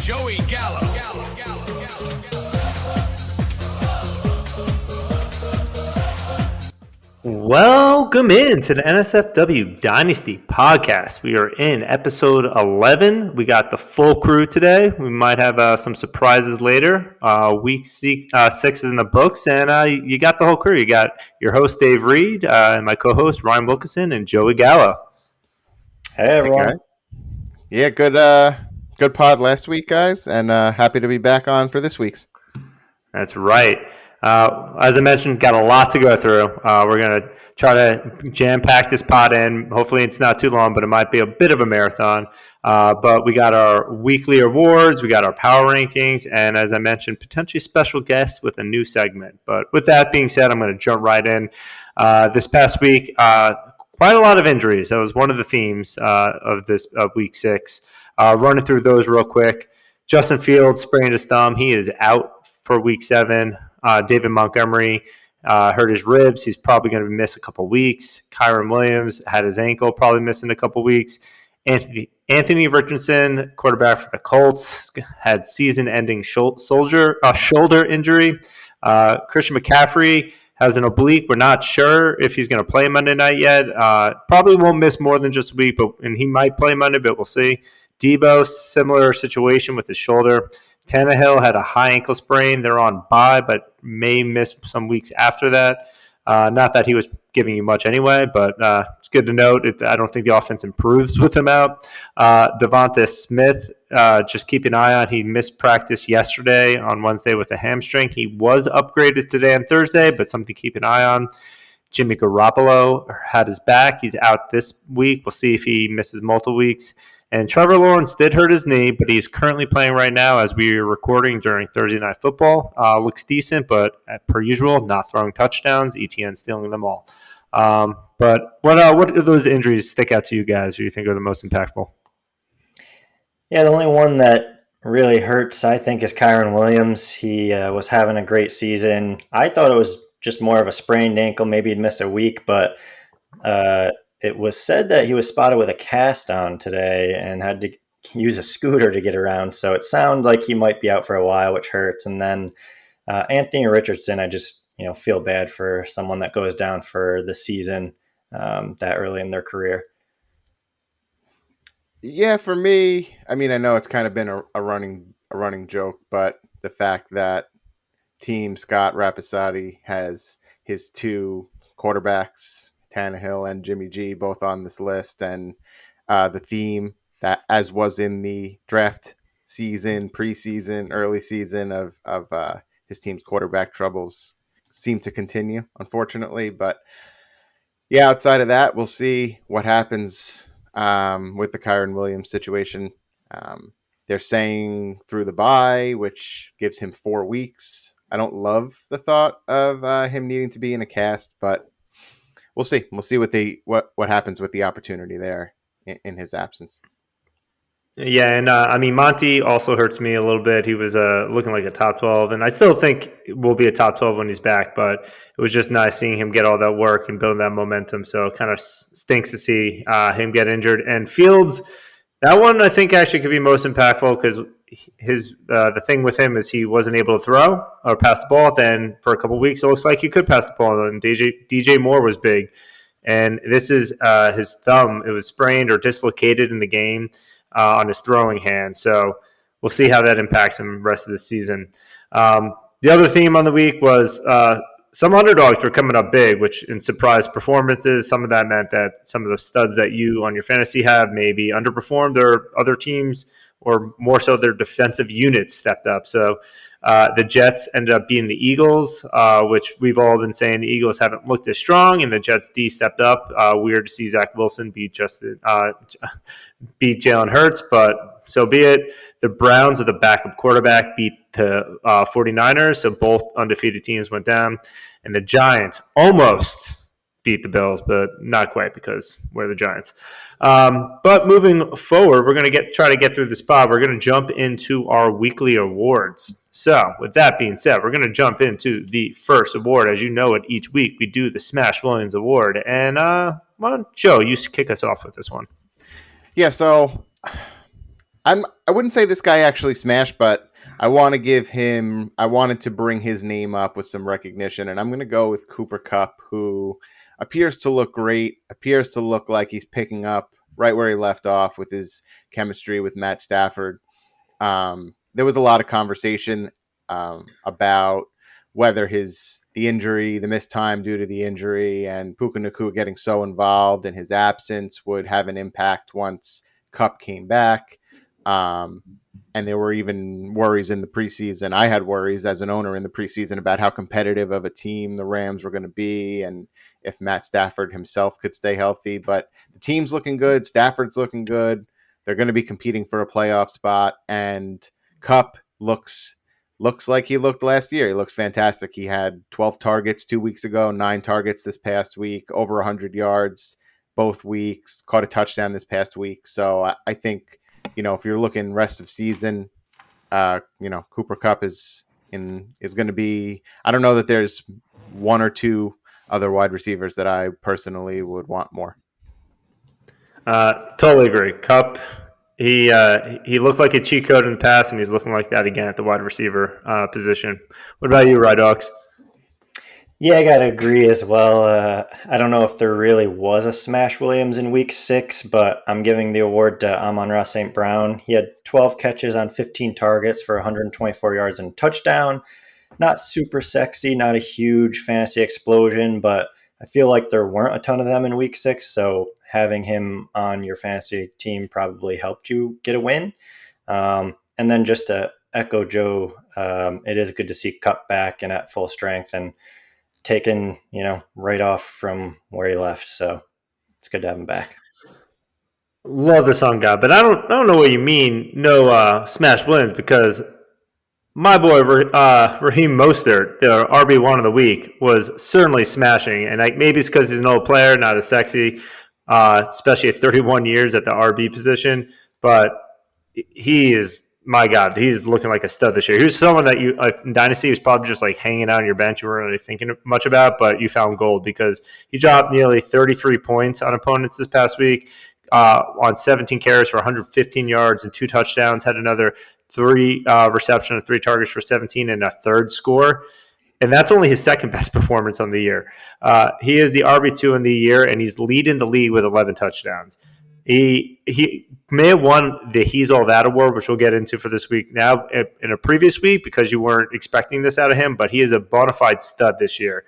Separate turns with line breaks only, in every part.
Joey Gallo.
Welcome in to the NSFW Dynasty podcast. We are in episode 11. We got the full crew today. We might have some surprises later. Week 6 is in the books, and you got the whole crew. You got your host, Dave Reed, and my co-host, Ryan Wilkinson, and Joey Gallo.
Hey, everyone.
Yeah, good pod last week, guys, and happy to be back on for this week's.
That's right. As I mentioned, got a lot to go through. We're going to try to jam-pack this pod in. Hopefully it's not too long, but it might be a bit of a marathon. But we got our weekly awards, we got our power rankings, and as I mentioned, potentially special guests with a new segment. But with that being said, I'm going to jump right in. This past week, quite a lot of injuries. That was one of the themes of week 6. Running through those real quick. Justin Fields sprained his thumb. He is out for week 7. David Montgomery hurt his ribs. He's probably going to miss a couple weeks. Kyron Williams had his ankle, probably missing a couple weeks. Anthony Richardson, quarterback for the Colts, had season-ending shoulder injury. Christian McCaffrey has an oblique. We're not sure if he's going to play Monday night yet. Probably won't miss more than just a week, and he might play Monday, but we'll see. Debo, similar situation with his shoulder. Tannehill had a high ankle sprain. They're on bye, but may miss some weeks after that. Not that he was giving you much anyway, but it's good to note. I don't think the offense improves with him out. Devonta Smith, just keep an eye on. He missed practice yesterday on Wednesday with a hamstring. He was upgraded today on Thursday, but something to keep an eye on. Jimmy Garoppolo had his back. He's out this week. We'll see if he misses multiple weeks. And Trevor Lawrence did hurt his knee, but he's currently playing right now as we are recording during Thursday Night Football. Looks decent, but per usual, not throwing touchdowns. ETN stealing them all. But what of those injuries stick out to you guys, or you think are the most impactful?
Yeah, the only one that really hurts, I think, is Kyron Williams. He was having a great season. I thought it was just more of a sprained ankle. Maybe he'd miss a week, but it was said that he was spotted with a cast on today and had to use a scooter to get around. So it sounds like he might be out for a while, which hurts. And then Anthony Richardson, I just feel bad for someone that goes down for the season that early in their career.
Yeah, for me, I mean, I know it's kind of been a running joke, but the fact that Team Scott Rapisati has his 2 quarterbacks, Tannehill and Jimmy G, both on this list, and the theme that, as was in the draft season, preseason, early season of his team's quarterback troubles, seem to continue, unfortunately. But yeah, outside of that, we'll see what happens with the Kyron Williams situation. They're saying through the bye, which gives him 4 weeks. I don't love the thought of him needing to be in a cast, but we'll see. We'll see what happens with the opportunity there in his absence.
Yeah, and Monty also hurts me a little bit. He was looking like a top 12, and I still think will be a top 12 when he's back, but it was just nice seeing him get all that work and build that momentum. So it kind of stinks to see him get injured. And Fields, that one I think actually could be most impactful because the thing with him is he wasn't able to throw or pass the ball. Then for a couple of weeks, it looks like he could pass the ball. And DJ Moore was big. And this is his thumb. It was sprained or dislocated in the game on his throwing hand. So we'll see how that impacts him the rest of the season. The other theme on the week was some underdogs were coming up big, which in surprise performances, some of that meant that some of the studs that you on your fantasy have maybe underperformed, or other teams, or more so their defensive units stepped up. So the Jets ended up beating the Eagles, which we've all been saying the Eagles haven't looked as strong, and the Jets D stepped up. Weird to see Zach Wilson beat Jalen Hurts, but so be it. The Browns with a backup quarterback beat the 49ers, so both undefeated teams went down. And the Giants almost beat the Bills, but not quite because we're the Giants. But moving forward, we're going to try to get through this pod. We're going to jump into our weekly awards. So with that being said, we're going to jump into the first award. As you know it, each week we do the Smash Williams Award. And why don't Joe, you kick us off with this one?
Yeah, so I wouldn't say this guy actually smashed, but I wanted to bring his name up with some recognition, and I'm going to go with Cooper Kupp, who appears to look great, appears to look like he's picking up right where he left off with his chemistry with Matt Stafford. There was a lot of conversation about whether the missed time due to the injury, and Puka Nacua getting so involved in his absence would have an impact once Kupp came back. And there were even worries in the preseason. I had worries as an owner in the preseason about how competitive of a team the Rams were going to be and if Matt Stafford himself could stay healthy. But the team's looking good. Stafford's looking good. They're going to be competing for a playoff spot. And Kupp looks like he looked last year. He looks fantastic. He had 12 targets 2 weeks ago, 9 targets this past week, over 100 yards both weeks, caught a touchdown this past week. So I think, if you're looking rest of season, Cooper Kupp is going to be. I don't know that there's one or two other wide receivers that I personally would want more.
Totally agree. Kupp, he looked like a cheat code in the past, and he's looking like that again at the wide receiver position. What about you, Rydox?
Yeah, I got to agree as well. I don't know if there really was a Smash Williams in week 6, but I'm giving the award to Amon-Ra St. Brown. He had 12 catches on 15 targets for 124 yards and a touchdown. Not super sexy, not a huge fantasy explosion, but I feel like there weren't a ton of them in week 6, so having him on your fantasy team probably helped you get a win. And then just to echo Joe, it is good to see Kupp back and at full strength and taken, right off from where he left. So it's good to have him back.
Love the song guy, but I don't know what you mean. No Smash Williams, because my boy Raheem Mostert, the RB1 of the week, was certainly smashing, and maybe it's because he's an old player, not as sexy, especially at 31 years at the RB position. But he is. My God, he's looking like a stud this year. He was someone that in Dynasty was probably just like hanging out on your bench you weren't really thinking much about, but you found gold because he dropped nearly 33 points on opponents this past week on 17 carries for 115 yards and 2 touchdowns, had another 3 reception and 3 targets for 17 and a third score. And that's only his second best performance on the year. He is the RB2 in the year, and he's leading the league with 11 touchdowns. He may have won the He's All That award, which we'll get into for this week now in a previous week because you weren't expecting this out of him, but he is a bona fide stud this year.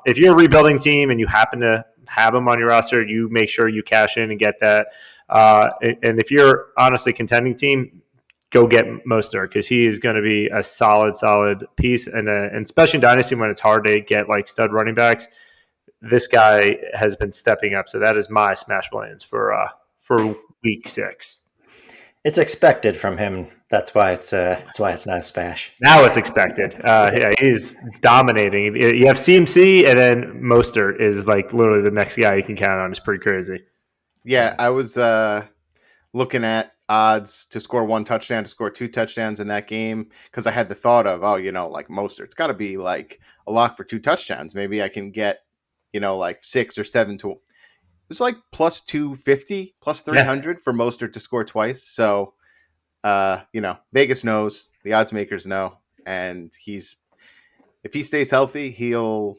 If you're a rebuilding team and you happen to have him on your roster, you make sure you cash in and get that. And if you're honestly contending team, go get Mostert because he is going to be a solid piece. And especially in Dynasty when it's hard to get like stud running backs, this guy has been stepping up. So that is my Smash Williams for week 6.
It's expected from him. That's why it's not a smash.
Now it's expected. Yeah, he's dominating. You have CMC, and then Mostert is like literally the next guy you can count on. It's pretty crazy.
Yeah, I was looking at odds to score 1 touchdown, to score 2 touchdowns in that game because I had the thought of, like Mostert's got to be like a lock for 2 touchdowns. Maybe I can get, like 6 or 7 to. It was like plus 250, plus 300 for Mostert to score twice. So, Vegas knows, the odds makers know, and if he stays healthy, he'll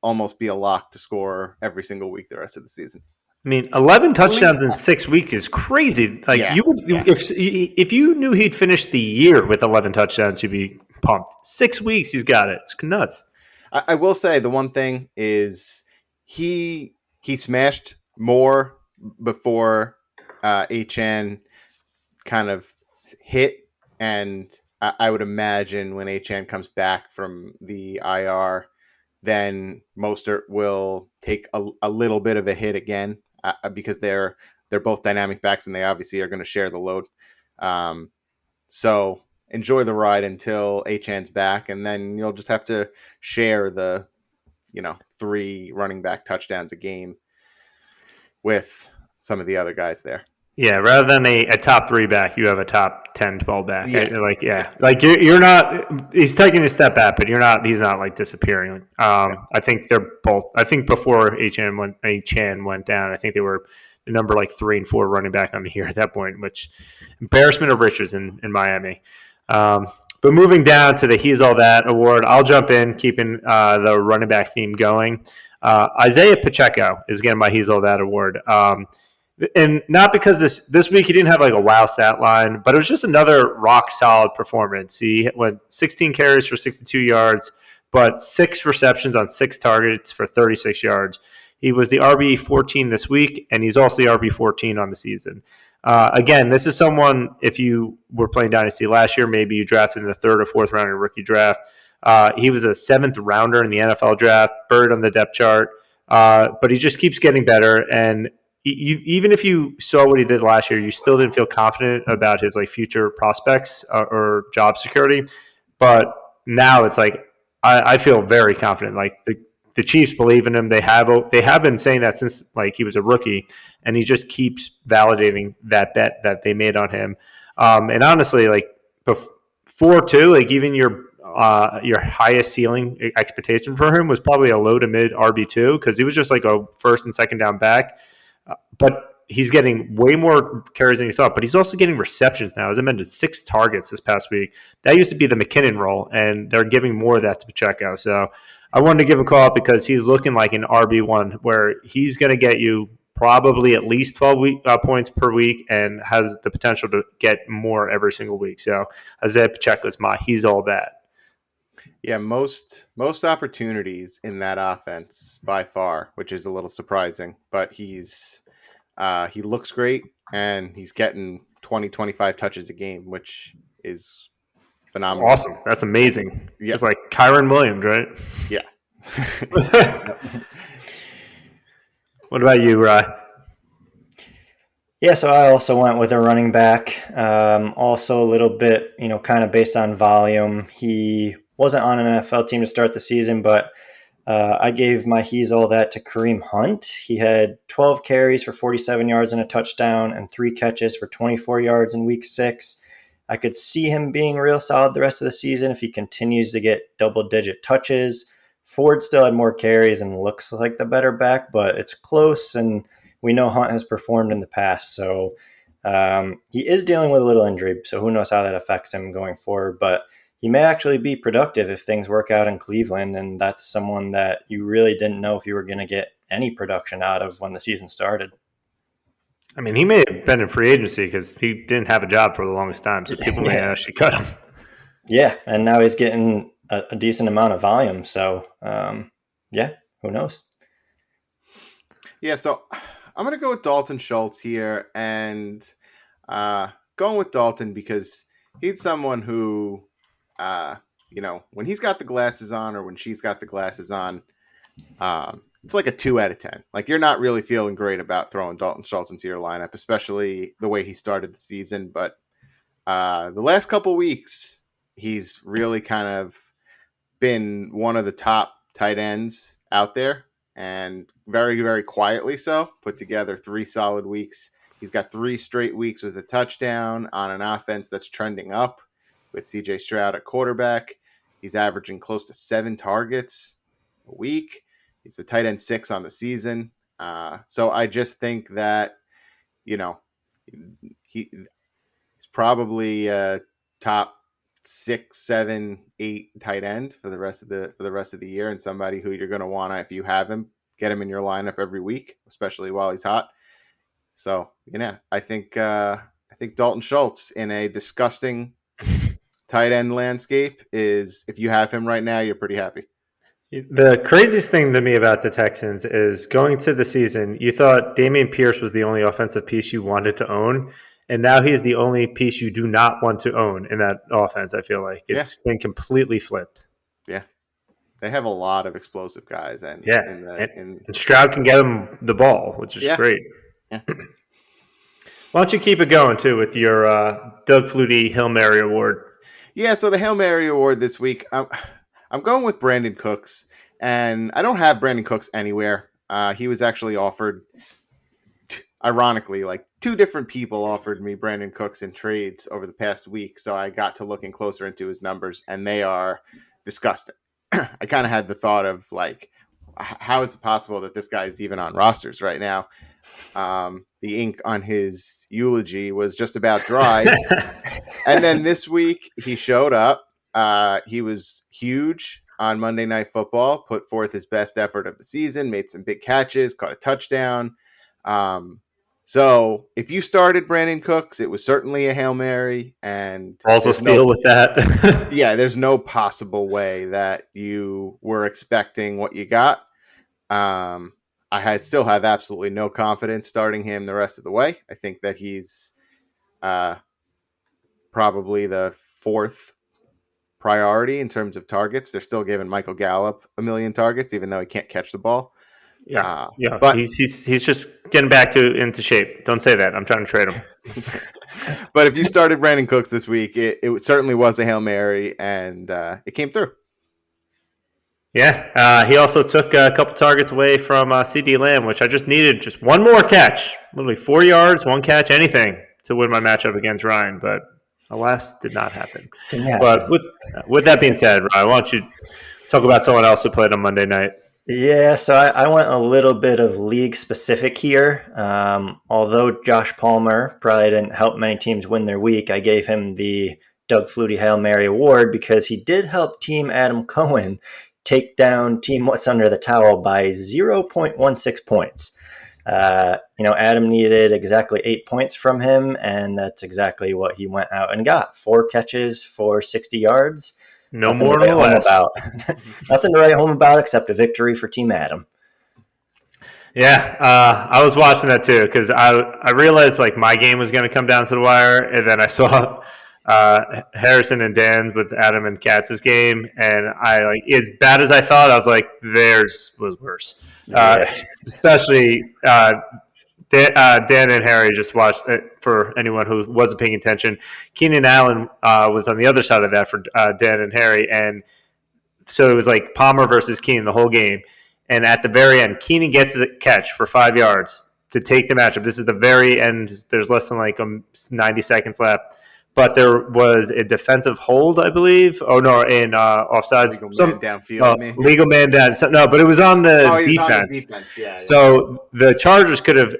almost be a lock to score every single week the rest of the season.
I mean, 11 touchdowns in 6 weeks is crazy. Like if you knew he'd finish the year with 11 touchdowns, you'd be pumped. 6 weeks, he's got it. It's nuts.
I will say the one thing is he smashed more before HN kind of hit, and I would imagine when HN comes back from the IR, then Mostert will take a little bit of a hit again because they're both dynamic backs and they obviously are going to share the load. So enjoy the ride until HN's back, and then you'll just have to share the 3 running back touchdowns a game with some of the other guys there.
Yeah, rather than a top 3 back, you have a top 10, 12 back.
Yeah.
Like you're not. He's taking a step back, but he's not like disappearing. I think they're both. I think before HN went down, I think they were number like 3 and 4 running back on the year at that point, which embarrassment of riches in Miami. But moving down to the He's All That award, I'll jump in, keeping the running back theme going. Isaiah Pacheco is getting my He's All That award. And not because this week he didn't have like a wow stat line, but it was just another rock solid performance. He went 16 carries for 62 yards, but 6 receptions on 6 targets for 36 yards. He was the RB14 this week, and he's also the RB14 on the season. Again, this is someone, if you were playing Dynasty last year, maybe you drafted in the 3rd or 4th round in a rookie draft. He was a 7th rounder in the NFL draft, bird on the depth chart, but he just keeps getting better. And even if you saw what he did last year, you still didn't feel confident about his like future prospects or job security. But now it's like I feel very confident. Like the Chiefs believe in him. They have been saying that since like he was a rookie, and he just keeps validating that bet that they made on him. And honestly, like before too, like even your highest ceiling expectation for him was probably a low to mid RB2 because he was just like a first and second down back. But he's getting way more carries than you thought, but he's also getting receptions now. As I mentioned, 6 targets this past week. That used to be the McKinnon role, and they're giving more of that to Pacheco. So I wanted to give a call because he's looking like an RB1 where he's going to get you probably at least 12 points per week and has the potential to get more every single week. So Isaiah Pacheco is He's All That.
Yeah, most opportunities in that offense by far, which is a little surprising. But he looks great, and he's getting 20-25 touches a game, which is phenomenal.
Awesome. That's amazing.
Yeah.
It's like Kyron Williams, right?
Yeah.
What about you, Rye?
Yeah, so I also went with a running back. Also a little bit, kind of based on volume. He wasn't on an NFL team to start the season, but I gave my He's All That to Kareem Hunt. He had 12 carries for 47 yards and a touchdown and 3 catches for 24 yards in week 6. I could see him being real solid the rest of the season if he continues to get double-digit touches. Ford still had more carries and looks like the better back, but it's close, and we know Hunt has performed in the past. So he is dealing with a little injury, so who knows how that affects him going forward. But he may actually be productive if things work out in Cleveland, and that's someone that you really didn't know if you were going to get any production out of when the season started.
I mean, he may have been in free agency because he didn't have a job for the longest time, so people may actually cut him.
Yeah, and now he's getting a decent amount of volume. So, who knows?
Yeah, so I'm going to go with Dalton Schultz here, and going with Dalton because he's someone who, when he's got the glasses on or when she's got the glasses on, it's like a 2 out of 10. Like, you're not really feeling great about throwing Dalton Schultz into your lineup, especially the way he started the season. But the last couple weeks, he's really kind of been one of the top tight ends out there, and very, very quietly so, put together 3 solid weeks. He's got 3 straight weeks with a touchdown on an offense that's trending up with CJ Stroud at quarterback. He's averaging close to 7 targets a week. He's the tight end 6 on the season. So I just think that, he's probably top 6, 7, 8 tight end for the rest of the year, and somebody who you're going to want to, if you have him, get him in your lineup every week, especially while he's hot. So, I think Dalton Schultz in a disgusting tight end landscape is, if you have him right now, you're pretty happy.
The craziest thing to me about the Texans is going to the season, you thought Dameon Pierce was the only offensive piece you wanted to own, and now he's the only piece you do not want to own in that offense. I feel like it's been completely flipped.
Yeah. They have a lot of explosive guys. And
Stroud can get him the ball, which is great.
Yeah.
Why don't you keep it going, too, with your Doug Flutie Hail Mary Award?
Yeah, so the Hail Mary Award this week, I'm going with Brandon Cooks, and I don't have Brandon Cooks anywhere. He was actually offered, ironically, like 2 different people offered me Brandon Cooks in trades over the past week, so I got to looking closer into his numbers, and they are disgusting. I kind of had the thought of, like, how is it possible that this guy is even on rosters right now? The ink on his eulogy was just about dry. And then this week he showed up. He was huge on Monday Night Football, put forth his best effort of the season, made some big catches, caught a touchdown. So if you started Brandon Cooks, it was certainly a Hail Mary. And
also steal with that.
Yeah, there's no possible way that you were expecting what you got. I still have absolutely no confidence starting him the rest of the way. I think that he's probably the fourth priority in terms of targets. They're still giving Michael Gallup 1 million targets, even though he can't catch the ball.
Yeah,
but
he's just getting back into shape. Don't say that. I'm trying to trade him.
But if you started Brandon Cooks this week, it certainly was a Hail Mary, and it came through.
Yeah, he also took a couple targets away from CD Lamb, which I just needed just one more catch, literally 4 yards, one catch, anything to win my matchup against Ryan. But alas, did not happen. But with that being said, Ryan, why don't you talk about someone else who played on Monday night?
Yeah, so I went a little bit of league specific here. Although Josh Palmer probably didn't help many teams win their week, I gave him the Doug Flutie Hail Mary Award because he did help Team Adam Cohen take down Team What's Under the Towel by 0.16 points. Adam needed exactly 8 points from him, and that's exactly what he went out and got. 4 catches for 60 yards.
No more than less.
Nothing to write home about except a victory for Team Adam.
Yeah, I was watching that too because I realized like my game was going to come down to the wire, and then I saw Harrison and Dan with Adam and Katz's game, and I like as bad as I thought, I was like theirs was worse. Especially Dan and Harry just watched it. For anyone who wasn't paying attention, Keenan Allen was on the other side of that for Dan and Harry, and so it was like Palmer versus Keenan the whole game. And at the very end, Keenan gets a catch for 5 yards to take the matchup. This is the very end. There's less than like 90 seconds left. But there was a defensive hold, I believe. Oh, no, in offsides.
Legal man downfield.
Legal man down. No, but it was on the defense.
On the defense. Yeah.
So the Chargers could have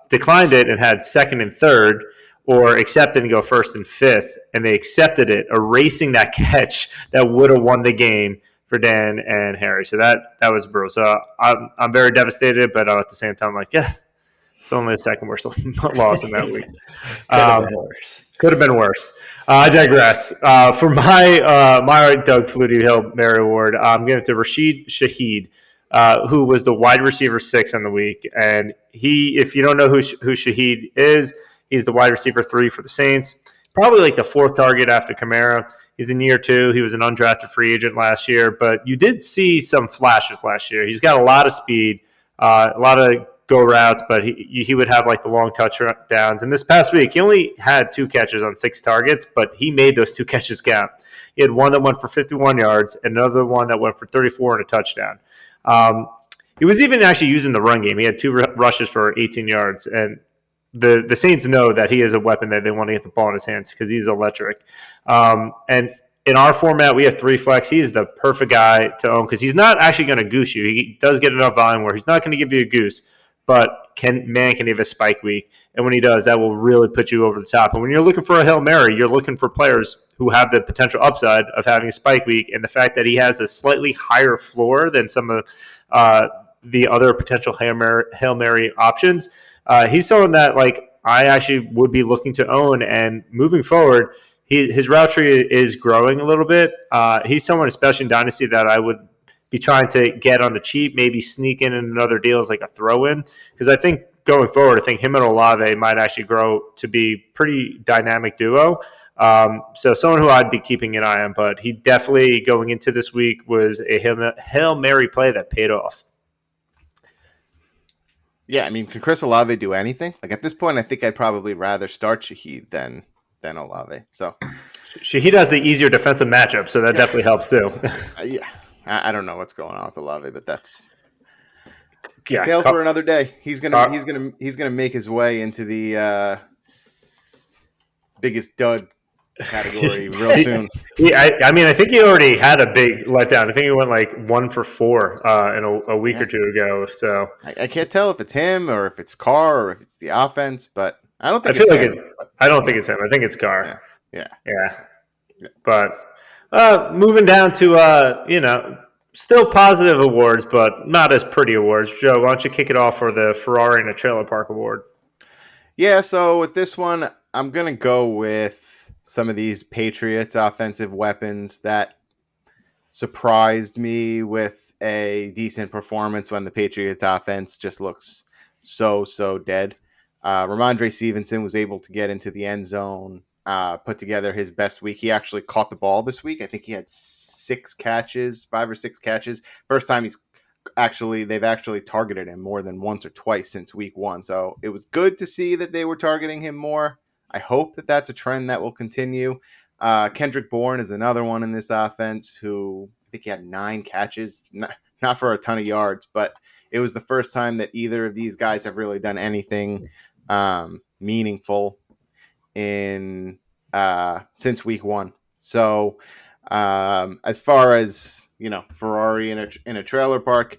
declined it and had second and third, or accepted and go first and fifth, and they accepted it, erasing that catch that would have won the game for Dan and Harry. So that was brutal. So I'm very devastated, but at the same time, like, yeah, it's only the second worst loss in that week. Could have been worse. I digress. For my Doug Flutie Hail Mary Award, I'm going to Rashid Shaheed, who was the wide receiver 6 on the week. And he, if you don't know who Shaheed is, he's the wide receiver 3 for the Saints. Probably like the 4th target after Kamara. He's in year 2. He was an undrafted free agent last year, but you did see some flashes last year. He's got a lot of speed, a lot of go routes, but he would have like the long touchdowns. And this past week, he only had 2 catches on 6 targets, but he made those 2 catches count. He had one that went for 51 yards, and another one that went for 34 and a touchdown. He was even actually using the run game. He had 2 rushes for 18 yards, and the Saints know that he is a weapon that they want to get the ball in his hands because he's electric. And in our format, we have 3 flex. He's the perfect guy to own because he's not actually going to goose you. He does get enough volume where he's not going to give you a goose, but can he have a spike week? And when he does, that will really put you over the top. And when you're looking for a Hail Mary, you're looking for players who have the potential upside of having a spike week, and the fact that he has a slightly higher floor than some of the other potential Hail Mary options. He's someone that like I actually would be looking to own, and moving forward, his route tree is growing a little bit. He's someone, especially in Dynasty, that I would be trying to get on the cheap, maybe sneak in another deal as like a throw-in, because I think going forward, I think him and Olave might actually grow to be pretty dynamic duo. So someone who I'd be keeping an eye on, but he definitely going into this week was a Hail Mary play that paid off.
Yeah, I mean, can Chris Olave do anything? Like at this point, I think I'd probably rather start Shaheed than Olave. So
Shaheed has the easier defensive matchup, so that definitely helps too.
Yeah, I don't know what's going on with Olave, but that's tale for another day. He's gonna make his way into the biggest dud category real soon.
I mean, I think he already had a big letdown. I think he went like 1 for 4 in a week or two ago. So
I can't tell if it's him or if it's Carr or if it's the offense, but I don't think
I feel
it's
like
him.
I don't think it's him. I think it's Carr.
Yeah.
Yeah. But moving down to still positive awards, but not as pretty awards. Joe, why don't you kick it off for the Ferrari in a Trailer Park Award?
Yeah, so with this one, I'm going to go with some of these Patriots offensive weapons that surprised me with a decent performance when the Patriots offense just looks so dead. Ramondre Stevenson was able to get into the end zone, put together his best week. He actually caught the ball this week. I think he had 5 or 6 catches. First time they've actually targeted him more than once or twice since week 1. So it was good to see that they were targeting him more. I hope that that's a trend that will continue. Kendrick Bourne is another one in this offense who I think he had 9 catches, not for a ton of yards, but it was the first time that either of these guys have really done anything meaningful in since week 1. So as far as Ferrari in a trailer park,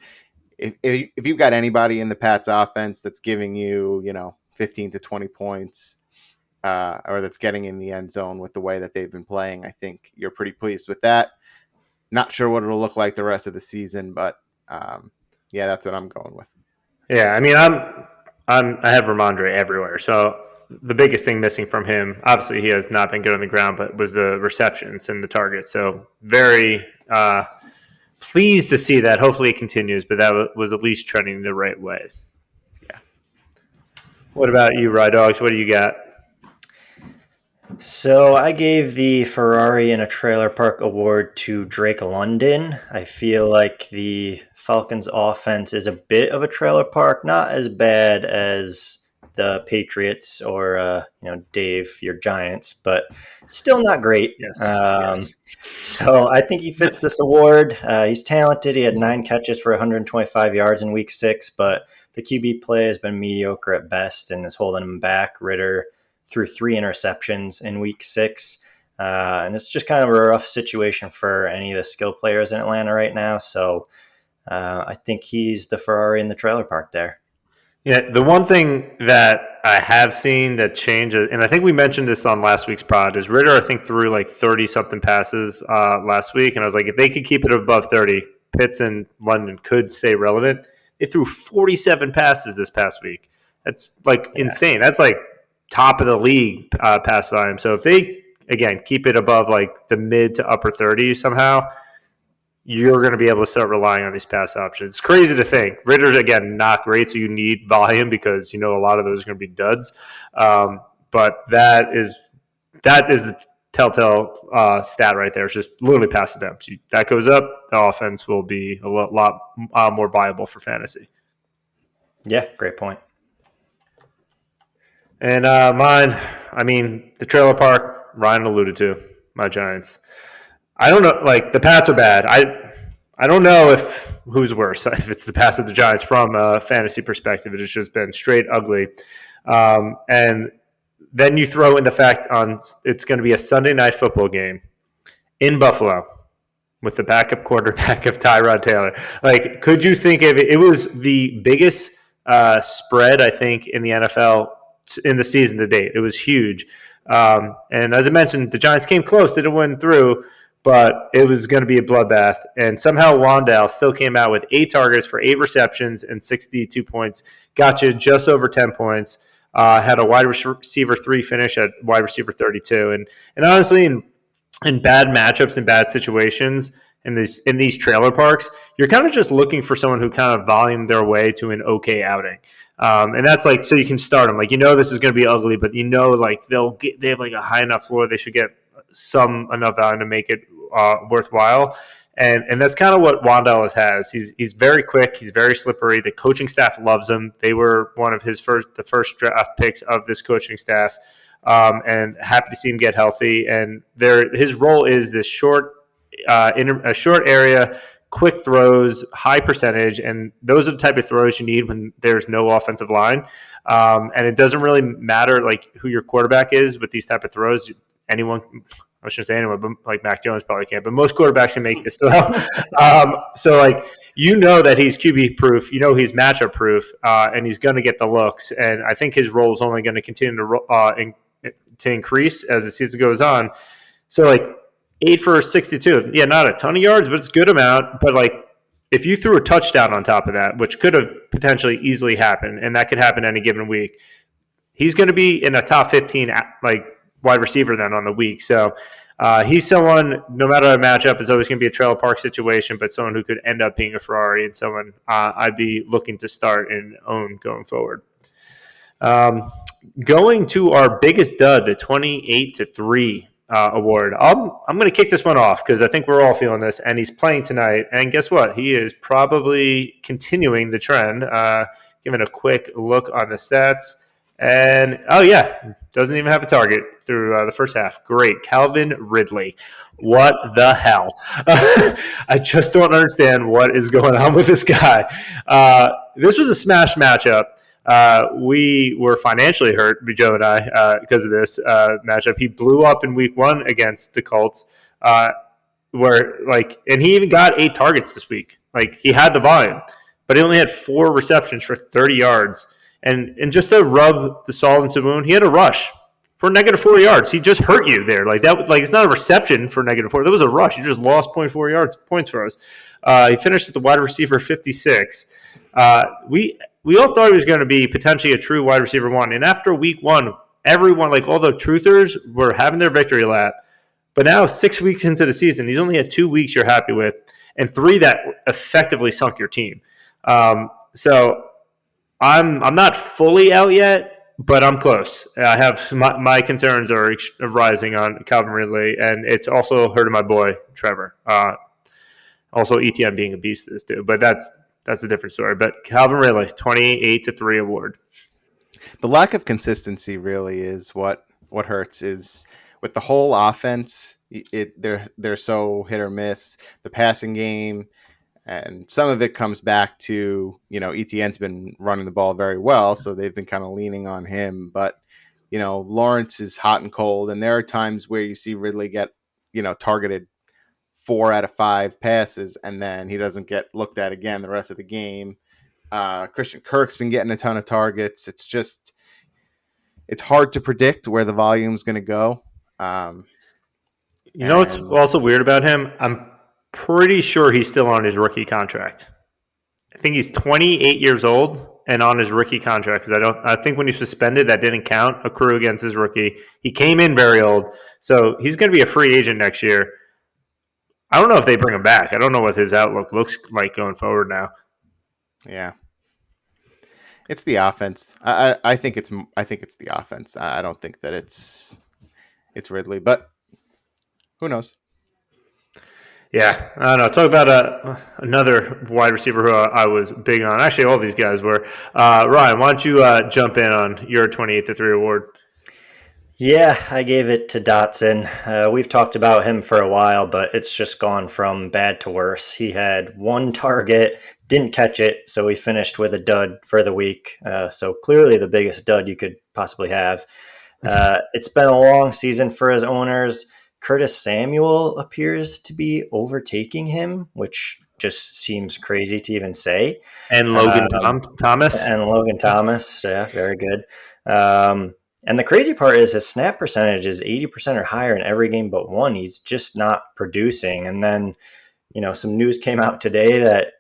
if you've got anybody in the Pats offense that's giving you 15 to 20 points or that's getting in the end zone with the way that they've been playing, I think you're pretty pleased with that. Not sure what it'll look like the rest of the season, but yeah, that's what I'm going with.
Yeah, I mean, I have Ramondre everywhere. So the biggest thing missing from him, obviously, he has not been good on the ground, but was the receptions and the targets. So very pleased to see that. Hopefully, it continues, but that was at least trending the right way. Yeah. What about you, Rye Dogs? What do you got?
So I gave the Ferrari in a Trailer Park Award to Drake London. I feel like the Falcons offense is a bit of a trailer park, not as bad as the Patriots or Dave, your Giants, but still not great.
Yes.
So I think he fits this award. He's talented. He had 9 catches for 125 yards in week 6, but the QB play has been mediocre at best and is holding him back. Ritter threw 3 interceptions in week 6. And it's just kind of a rough situation for any of the skill players in Atlanta right now. So I think he's the Ferrari in the trailer park there.
Yeah, the one thing that I have seen that changed, and I think we mentioned this on last week's pod, is Ritter, I think, threw like 30-something passes last week. And I was like, if they could keep it above 30, Pitts and London could stay relevant. They threw 47 passes this past week. That's insane. That's like top of the league pass volume. So if they, again, keep it above like the mid to upper 30s somehow, you're going to be able to start relying on these pass options. It's crazy to think. Ritter's, again, not great, so you need volume because a lot of those are going to be duds. But that is the telltale stat right there. It's just literally pass attempts. That goes up, the offense will be a lot more viable for fantasy.
Yeah, great point.
And mine, I mean, the trailer park, Ryan alluded to, my Giants. I don't know, the Pats are bad. I don't know if who's worse, if it's the Pats or the Giants from a fantasy perspective. It's just been straight ugly. And then you throw in the fact it's going to be a Sunday night football game in Buffalo with the backup quarterback of Tyrod Taylor. Could you think of it? It was the biggest spread, I think, in the NFL in the season to date. It was huge. And as I mentioned, the Giants came close. They didn't win through, but it was going to be a bloodbath. And somehow Wan'Dale still came out with 8 targets for 8 receptions and 62 points. Got you just over 10 points. Had a wide receiver 3 finish at wide receiver 32. And honestly, in bad matchups and bad situations in these trailer parks, you're kind of just looking for someone who kind of volumed their way to an okay outing. And that's so you can start them. This is going to be ugly, but they have a high enough floor. They should get enough value to make it worthwhile. And that's kind of what Wan'Dale has. He's very quick. He's very slippery. The coaching staff loves him. They were one of the first draft picks of this coaching staff. And happy to see him get healthy. And his role is this short area, quick throws, high percentage, and those are the type of throws you need when there's no offensive line. And it doesn't really matter who your quarterback is with these type of throws. anyone. I shouldn't say anyone, but like Mac Jones probably can't. But most quarterbacks can make this well. So like that he's QB proof. He's matchup proof, and he's going to get the looks. And I think his role is only going to continue to increase as the season goes on. So like 8 for 62, yeah, not a ton of yards, but it's a good amount. But like if you threw a touchdown on top of that, which could have potentially easily happened, and that could happen any given week, he's going to be in a top 15 like wide receiver then on the week. So he's someone, no matter the matchup, is always going to be a trailer park situation, but someone who could end up being a Ferrari and someone I'd be looking to start and own going forward. Going to our biggest dud, the 28-3 award. I'm going to kick this one off because I think we're all feeling this, and he's playing tonight. And guess what? He is probably continuing the trend. Giving a quick look on the stats. And, doesn't even have a target through the first half. Great. Calvin Ridley. What the hell? I just don't understand what is going on with this guy. This was a smash matchup. We were financially hurt, Joe and I, because of this matchup. He blew up in week 1 against the Colts, and he even got 8 targets this week. Like, he had the volume, but he only had 4 receptions for 30 yards. And just to rub the salt into the wound, he had a rush for -4 yards. He just hurt you there. Like that. Like it's not a reception for -4. That was a rush. You just lost 0.4 points for us. He finished as the wide receiver 56. We all thought he was going to be potentially a true wide receiver 1. And after week 1, everyone, like all the truthers, were having their victory lap. But now 6 weeks into the season, he's only had 2 weeks you're happy with, and 3 that effectively sunk your team. So I'm not fully out yet, but I'm close. I have my concerns are rising on Calvin Ridley, and it's also hurting my boy Trevor. Also, ETN being a beast this too, but that's a different story. But Calvin Ridley, 28-3 award.
The lack of consistency really is what hurts. Is with the whole offense, they're so hit or miss. The passing game. And some of it comes back to, ETN's been running the ball very well, so they've been kind of leaning on him. But, Lawrence is hot and cold, and there are times where you see Ridley get, targeted 4 out of 5 passes, and then he doesn't get looked at again the rest of the game. Christian Kirk's been getting a ton of targets. It's hard to predict where the volume's going to go.
What's also weird about him? I'm pretty sure he's still on his rookie contract. I think he's 28 years old and on his rookie contract because I think when he's suspended that didn't count, accrue against his rookie. He came in very old, so he's going to be a free agent next year. I don't know if they bring him back. I don't know what his outlook looks like going forward now.
Yeah, it's the offense. I think it's the offense. I don't think that it's Ridley, but who knows?
Yeah, I don't know. Talk about another wide receiver who I was big on. Actually, all these guys were. Ryan, why don't you jump in on your 28-3 award?
Yeah, I gave it to Dotson. We've talked about him for a while, but it's just gone from bad to worse. He had 1 target, didn't catch it, so he finished with a dud for the week. So clearly the biggest dud you could possibly have. It's been a long season for his owners. Curtis Samuel appears to be overtaking him, which just seems crazy to even say.
And Logan Thomas.
And Logan Thomas, yeah, very good. And the crazy part is his snap percentage is 80% or higher in every game but 1. He's just not producing. And then, some news came out today that,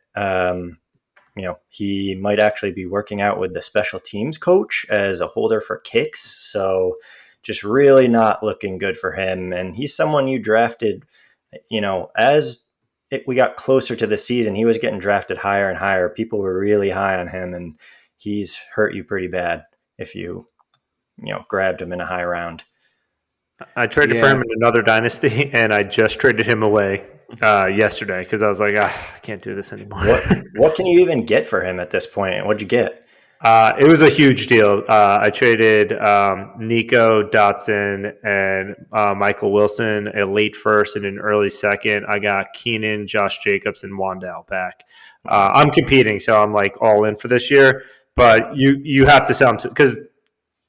he might actually be working out with the special teams coach as a holder for kicks. So just really not looking good for him. And he's someone you drafted, as we got closer to the season, he was getting drafted higher and higher. People were really high on him, and he's hurt you pretty bad if you grabbed him in a high round.
I traded for him in another dynasty, and I just traded him away yesterday because I was like, I can't do this anymore.
What can you even get for him at this point? What'd you get?
It was a huge deal. I traded Nico, Dotson, and Michael Wilson, a late first and an early second. I got Keenan, Josh Jacobs, and Wandale back. I'm competing, so I'm like all in for this year. But you have to sell them because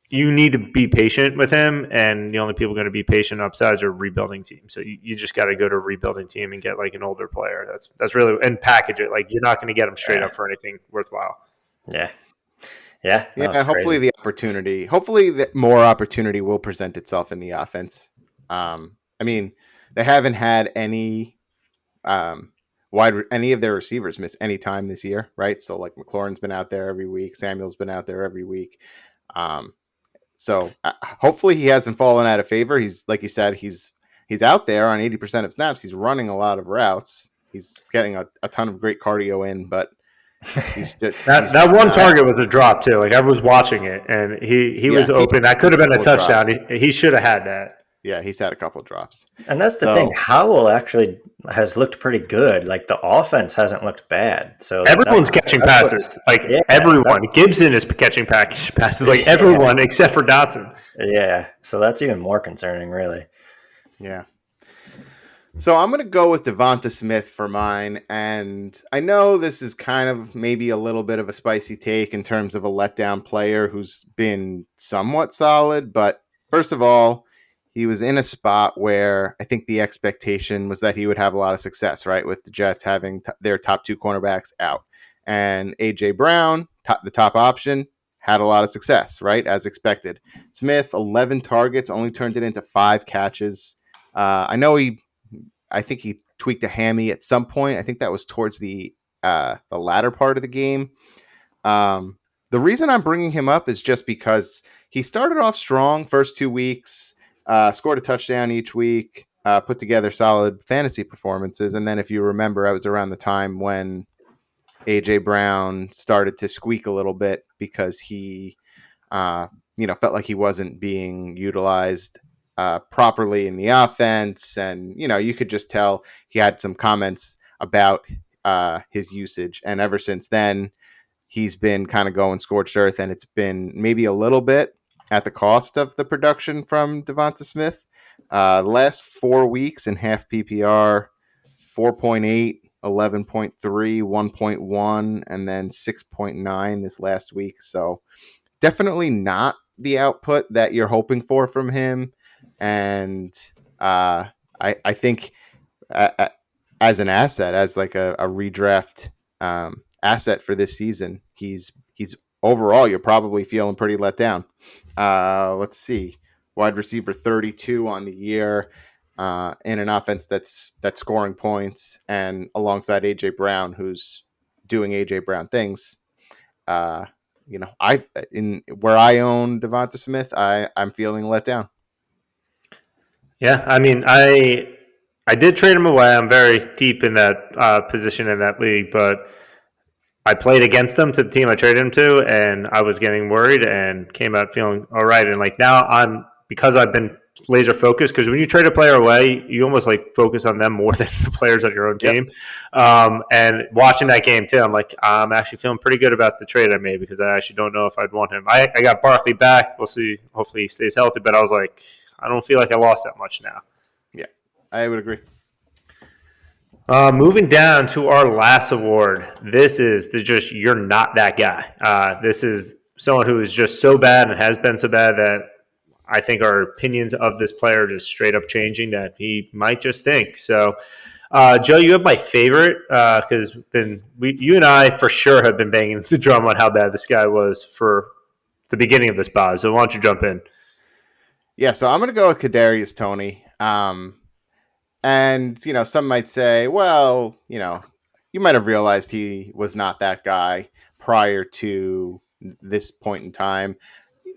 you need to be patient with him, and the only people going to be patient upsides are rebuilding teams. So you just got to go to a rebuilding team and get like an older player. That's really, and package it. Like, you're not going to get him straight up for anything worthwhile.
Yeah. Yeah. No,
Yeah, hopefully that more opportunity will present itself in the offense. I mean, they haven't had any any of their receivers miss any time this year, right? So like McLaurin's been out there every week, Samuel's been out there every week. So hopefully he hasn't fallen out of favor. He's, like you said, he's out there on 80% of snaps. He's running a lot of routes. He's getting a ton of great cardio in, but
that one target was a drop too. Like, I was watching it, and he was open. That could have been a touchdown. He should have had that.
Yeah, he's had a couple of drops.
And that's the thing. Howell actually has looked pretty good. Like, the offense hasn't looked bad. So
everyone's catching passes. Everyone. Gibson is catching passes. Like, everyone except for Dotson.
Yeah. So that's even more concerning, really.
Yeah. So I'm going to go with Devonta Smith for mine. And I know this is kind of maybe a little bit of a spicy take in terms of a letdown player who's been somewhat solid. But first of all, he was in a spot where I think the expectation was that he would have a lot of success, right? With the Jets having their top two cornerbacks out. And A.J. Brown, the top option, had a lot of success, right? As expected. Smith, 11 targets, only turned it into 5 catches. I think he tweaked a hammy at some point. I think that was towards the latter part of the game. The reason I'm bringing him up is just because he started off strong first 2 weeks, scored a touchdown each week, put together solid fantasy performances. And then if you remember, I was around the time when A.J. Brown started to squeak a little bit because he felt like he wasn't being utilized properly in the offense. And, you could just tell he had some comments about his usage. And ever since then, he's been kind of going scorched earth, and it's been maybe a little bit at the cost of the production from Devonta Smith. Last 4 weeks in half PPR, 4.8, 11.3, 1.1, and then 6.9 this last week. So definitely not the output that you're hoping for from him. And I think as an asset, as like a redraft asset for this season, he's overall, you're probably feeling pretty let down. Let's see, wide receiver 32 on the year in an offense that's scoring points, and alongside A.J. Brown, who's doing A.J. Brown things. Where I own Devonta Smith, I'm feeling let down.
Yeah, I mean, I did trade him away. I'm very deep in that position in that league, but I played against him to the team I traded him to, and I was getting worried and came out feeling all right. And like, now because I've been laser focused, because when you trade a player away, you almost like focus on them more than the players on your own team. And watching that game too, I'm like, I'm actually feeling pretty good about the trade I made, because I actually don't know if I'd want him. I got Barkley back. We'll see. Hopefully he stays healthy, but I was like, I don't feel like I lost that much now.
Yeah, I would agree.
Moving down to our last award. This is just you're not that guy. This is someone who is just so bad and has been so bad that I think our opinions of this player are just straight up changing, that he might just stink. So, Joe, you have my favorite, because you and I for sure have been banging the drum on how bad this guy was for the beginning of this pod. So why don't you jump in?
Yeah, so I'm going to go with Kadarius Toney. And, some might say, well, you might have realized he was not that guy prior to this point in time.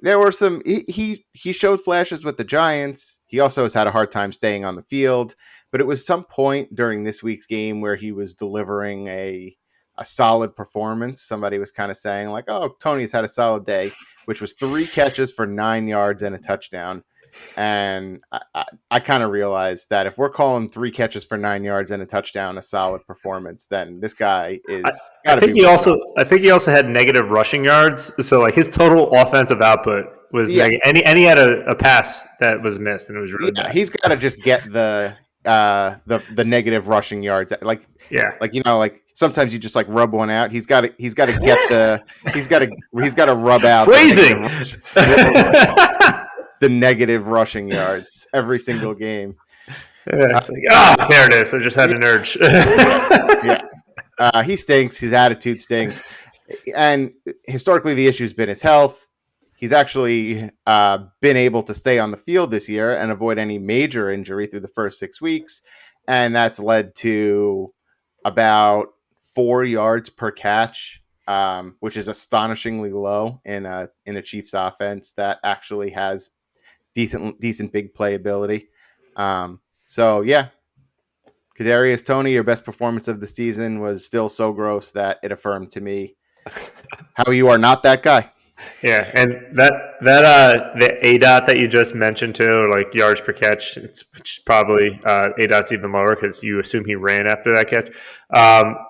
There were he showed flashes with the Giants. He also has had a hard time staying on the field, but it was some point during this week's game where he was delivering a solid performance. Somebody was kind of saying like, oh, Tony's had a solid day, which was 3 catches for 9 yards and a touchdown. And I kind of realized that if we're calling 3 catches for 9 yards and a touchdown a solid performance, then this guy is.
I think he also had negative rushing yards. So like his total offensive output was negative, and he had a pass that was missed, and it was really bad.
He's got to just get the negative rushing yards. sometimes you just like rub one out. He's got to rub out
phrasing
the negative rushing yards every single game.
It's there it is. I just had an urge.
He stinks. His attitude stinks. And historically, the issue has been his health. He's actually been able to stay on the field this year and avoid any major injury through the first 6 weeks. And that's led to about 4 yards per catch, which is astonishingly low in a Chiefs offense that actually has decent big playability. So yeah, Kadarius Toney, your best performance of the season, was still so gross that it affirmed to me how you are not that guy.
Yeah, and that the ADOT that you just mentioned too, like yards per catch, it's probably ADOT's even lower because you assume he ran after that catch.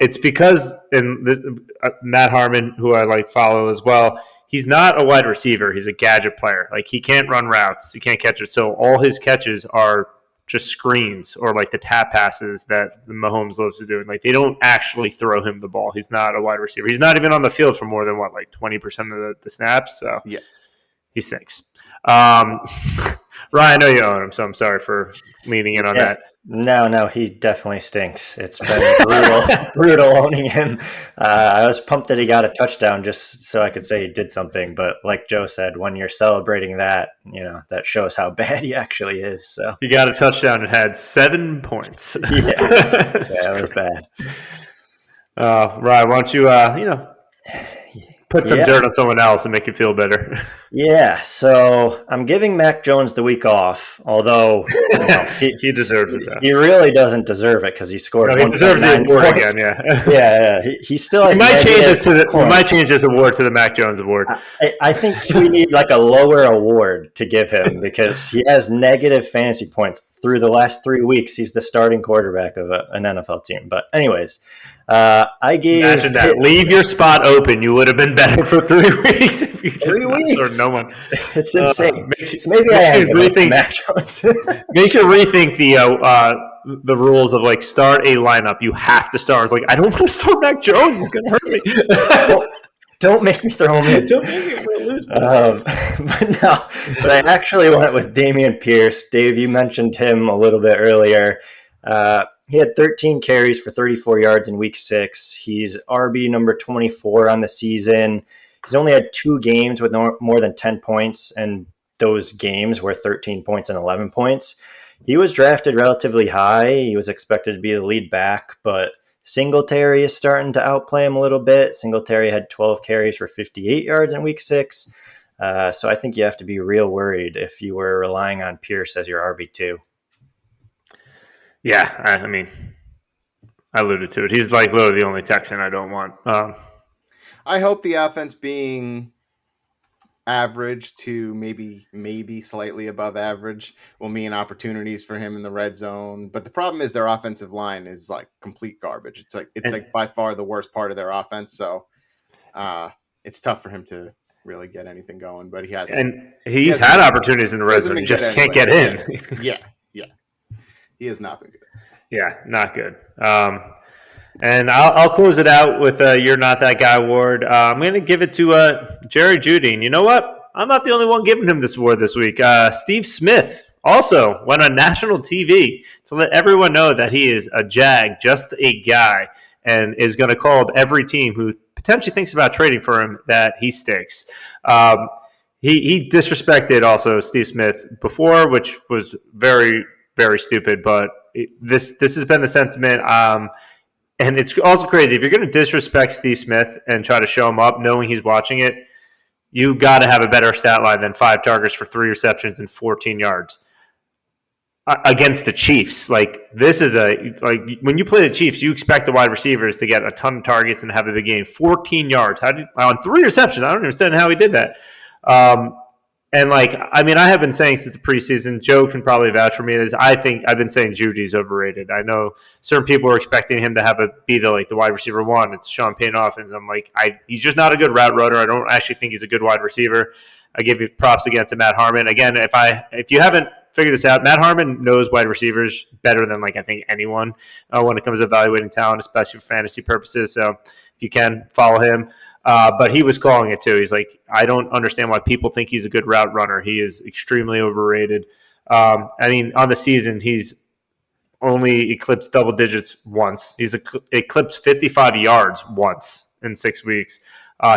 It's because Matt Harmon, who I follow as well, he's not a wide receiver. He's a gadget player. Like, he can't run routes. He can't catch it. So all his catches are just screens or the tap passes that Mahomes loves to do. And they don't actually throw him the ball. He's not a wide receiver. He's not even on the field for more than 20% of the snaps. So yeah, he stinks. Ryan, I know you own him, so I'm sorry for leaning in on that.
No, he definitely stinks. It's been brutal owning him. I was pumped that he got a touchdown just so I could say he did something. But like Joe said, when you're celebrating that, that shows how bad he actually is. So
he got a touchdown and had 7 points.
Yeah, it was bad.
Ryan, why don't you, put some dirt on someone else and make it feel better?
Yeah, so I'm giving Mac Jones the week off, although
he deserves it.
He really doesn't deserve it because he scored.
No, he deserves the award again. Yeah.
He still has.
We might change this award to the Mac Jones award.
I think we need a lower award to give him because he has negative fantasy points through the last 3 weeks. He's the starting quarterback of an NFL team. But anyways,
Imagine that. Leave your spot open. You would have been better for 3 weeks if you just
3 weeks.
No one.
It's insane.
Maybe I should rethink. Makes you rethink the rules of start a lineup. You have to start. It's I don't want to start Mac Jones. He's going to hurt me.
Don't make me throw him in.
Don't make me lose.
But I actually went with Dameon Pierce. Dave, you mentioned him a little bit earlier. He had 13 carries for 34 yards in week 6. He's RB number 24 on the season. He's only had 2 games with more than 10 points, and those games were 13 points and 11 points. He was drafted relatively high. He was expected to be the lead back, but Singletary is starting to outplay him a little bit. Singletary had 12 carries for 58 yards in week 6. So I think you have to be real worried if you were relying on Pierce as your RB2.
Yeah, I mean, I alluded to it. He's literally the only Texan I don't want.
I hope the offense being average to maybe slightly above average will mean opportunities for him in the red zone. But the problem is their offensive line is complete garbage. It's by far the worst part of their offense. So it's tough for him to really get anything going. But he has, and
he's had opportunities in the red zone. He just can't get in.
Yeah. He has not been good.
Yeah, not good. And I'll close it out with You're Not That Guy award. I'm going to give it to Jerry Jeudy. And you know what? I'm not the only one giving him this award this week. Steve Smith also went on national TV to let everyone know that he is a Jag, just a guy, and is going to call up every team who potentially thinks about trading for him that he stinks. He disrespected also Steve Smith before, which was very, very stupid. But this has been the sentiment. And it's also crazy. If you're going to disrespect Steve Smith and try to show him up knowing he's watching it, you got to have a better stat line than 5 targets for 3 receptions and 14 yards against the Chiefs. This is when you play the Chiefs, you expect the wide receivers to get a ton of targets and have a big game. 14 yards. On 3 receptions, I don't understand how he did that. I have been saying since the preseason, Joe can probably vouch for me, is I think I've been saying Judy's overrated. I know certain people are expecting him to be the wide receiver 1. It's Sean Payton offense. I'm he's just not a good route runner. I don't actually think he's a good wide receiver. I give you props again to Matt Harmon. Again, if you haven't figure this out. Matt Harmon knows wide receivers better than like I think anyone when it comes to evaluating talent, especially for fantasy purposes. So if you can follow him. But he was calling it too. He's like, I don't understand why people think he's a good route runner. He is extremely overrated. I mean, on the season, he's only eclipsed double digits once. He's eclipsed 55 yards once in 6 weeks.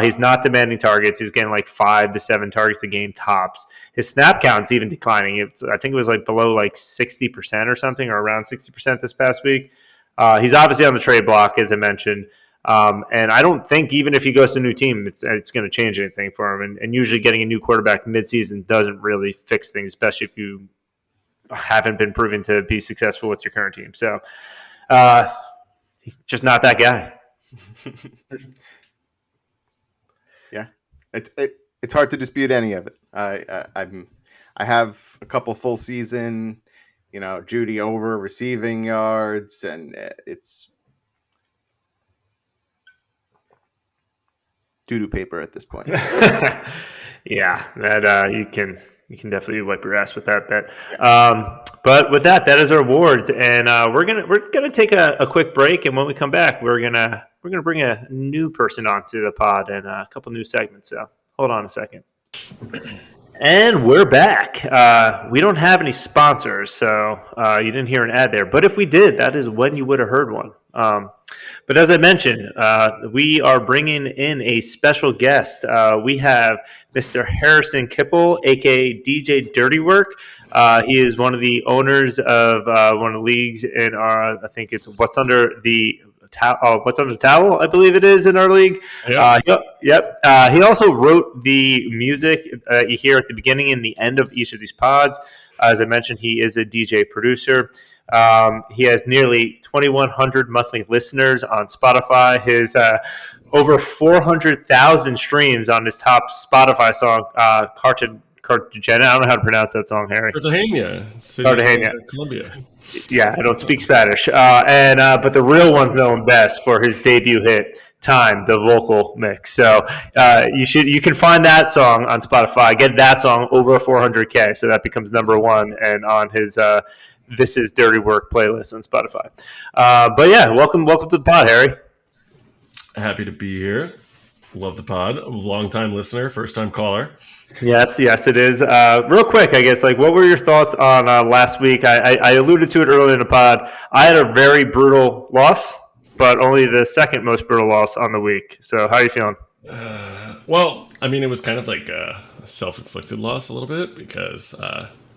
He's not demanding targets. He's getting like 5 to 7 targets a game tops. His snap count's even declining. I think it was like below like 60% or something, or around 60% this past week. He's obviously on the trade block, as I mentioned. And I don't think even if he goes to a new team, it's going to change anything for him. And usually getting a new quarterback midseason doesn't really fix things, especially if you haven't been proven to be successful with your current team. So just not that guy.
Yeah, it's hard to dispute any of it. I have a couple full season, Judy over receiving yards, and it's doo-doo paper at this point.
Yeah, that you can definitely wipe your ass with that bet. Yeah. But with that is our awards, and we're gonna take a quick break, and when we come back, we're gonna bring a new person onto the pod and a couple new segments. So hold on a second. And we're back. We don't have any sponsors, so you didn't hear an ad there. But if we did, that is when you would have heard one. But as I mentioned, we are bringing in a special guest. We have Mr. Harrison Kipel, a.k.a. DJ Dirtywork. He is one of the owners of one of the leagues in our, I think it's What's Under the Towel, I believe it is, in our league. Yep. He also wrote the music you hear at the beginning and the end of each of these pods. As I mentioned, he is a DJ producer. He has nearly 2,100 monthly listeners on Spotify. His over 400,000 streams on his top Spotify song, Cartagena. I don't know how to pronounce that song, Harry.
Cartagena. Colombia.
Yeah, I don't speak Spanish. But the real ones know him best for his debut hit, Time, the vocal mix. So you can find that song on Spotify. Get that song over 400K, so that becomes number one and on his This Is Dirty Work playlist on Spotify. But yeah, welcome to the pod, Harry.
Happy to be here. Love the pod. I'm a long-time listener, first-time caller.
Yes, it is. Real quick, I guess, like, what were your thoughts on last week? I alluded to it earlier in the pod. I had a very brutal loss, but only the second most brutal loss on the week. So how are you feeling?
Well, I mean, it was kind of like a self-inflicted loss a little bit because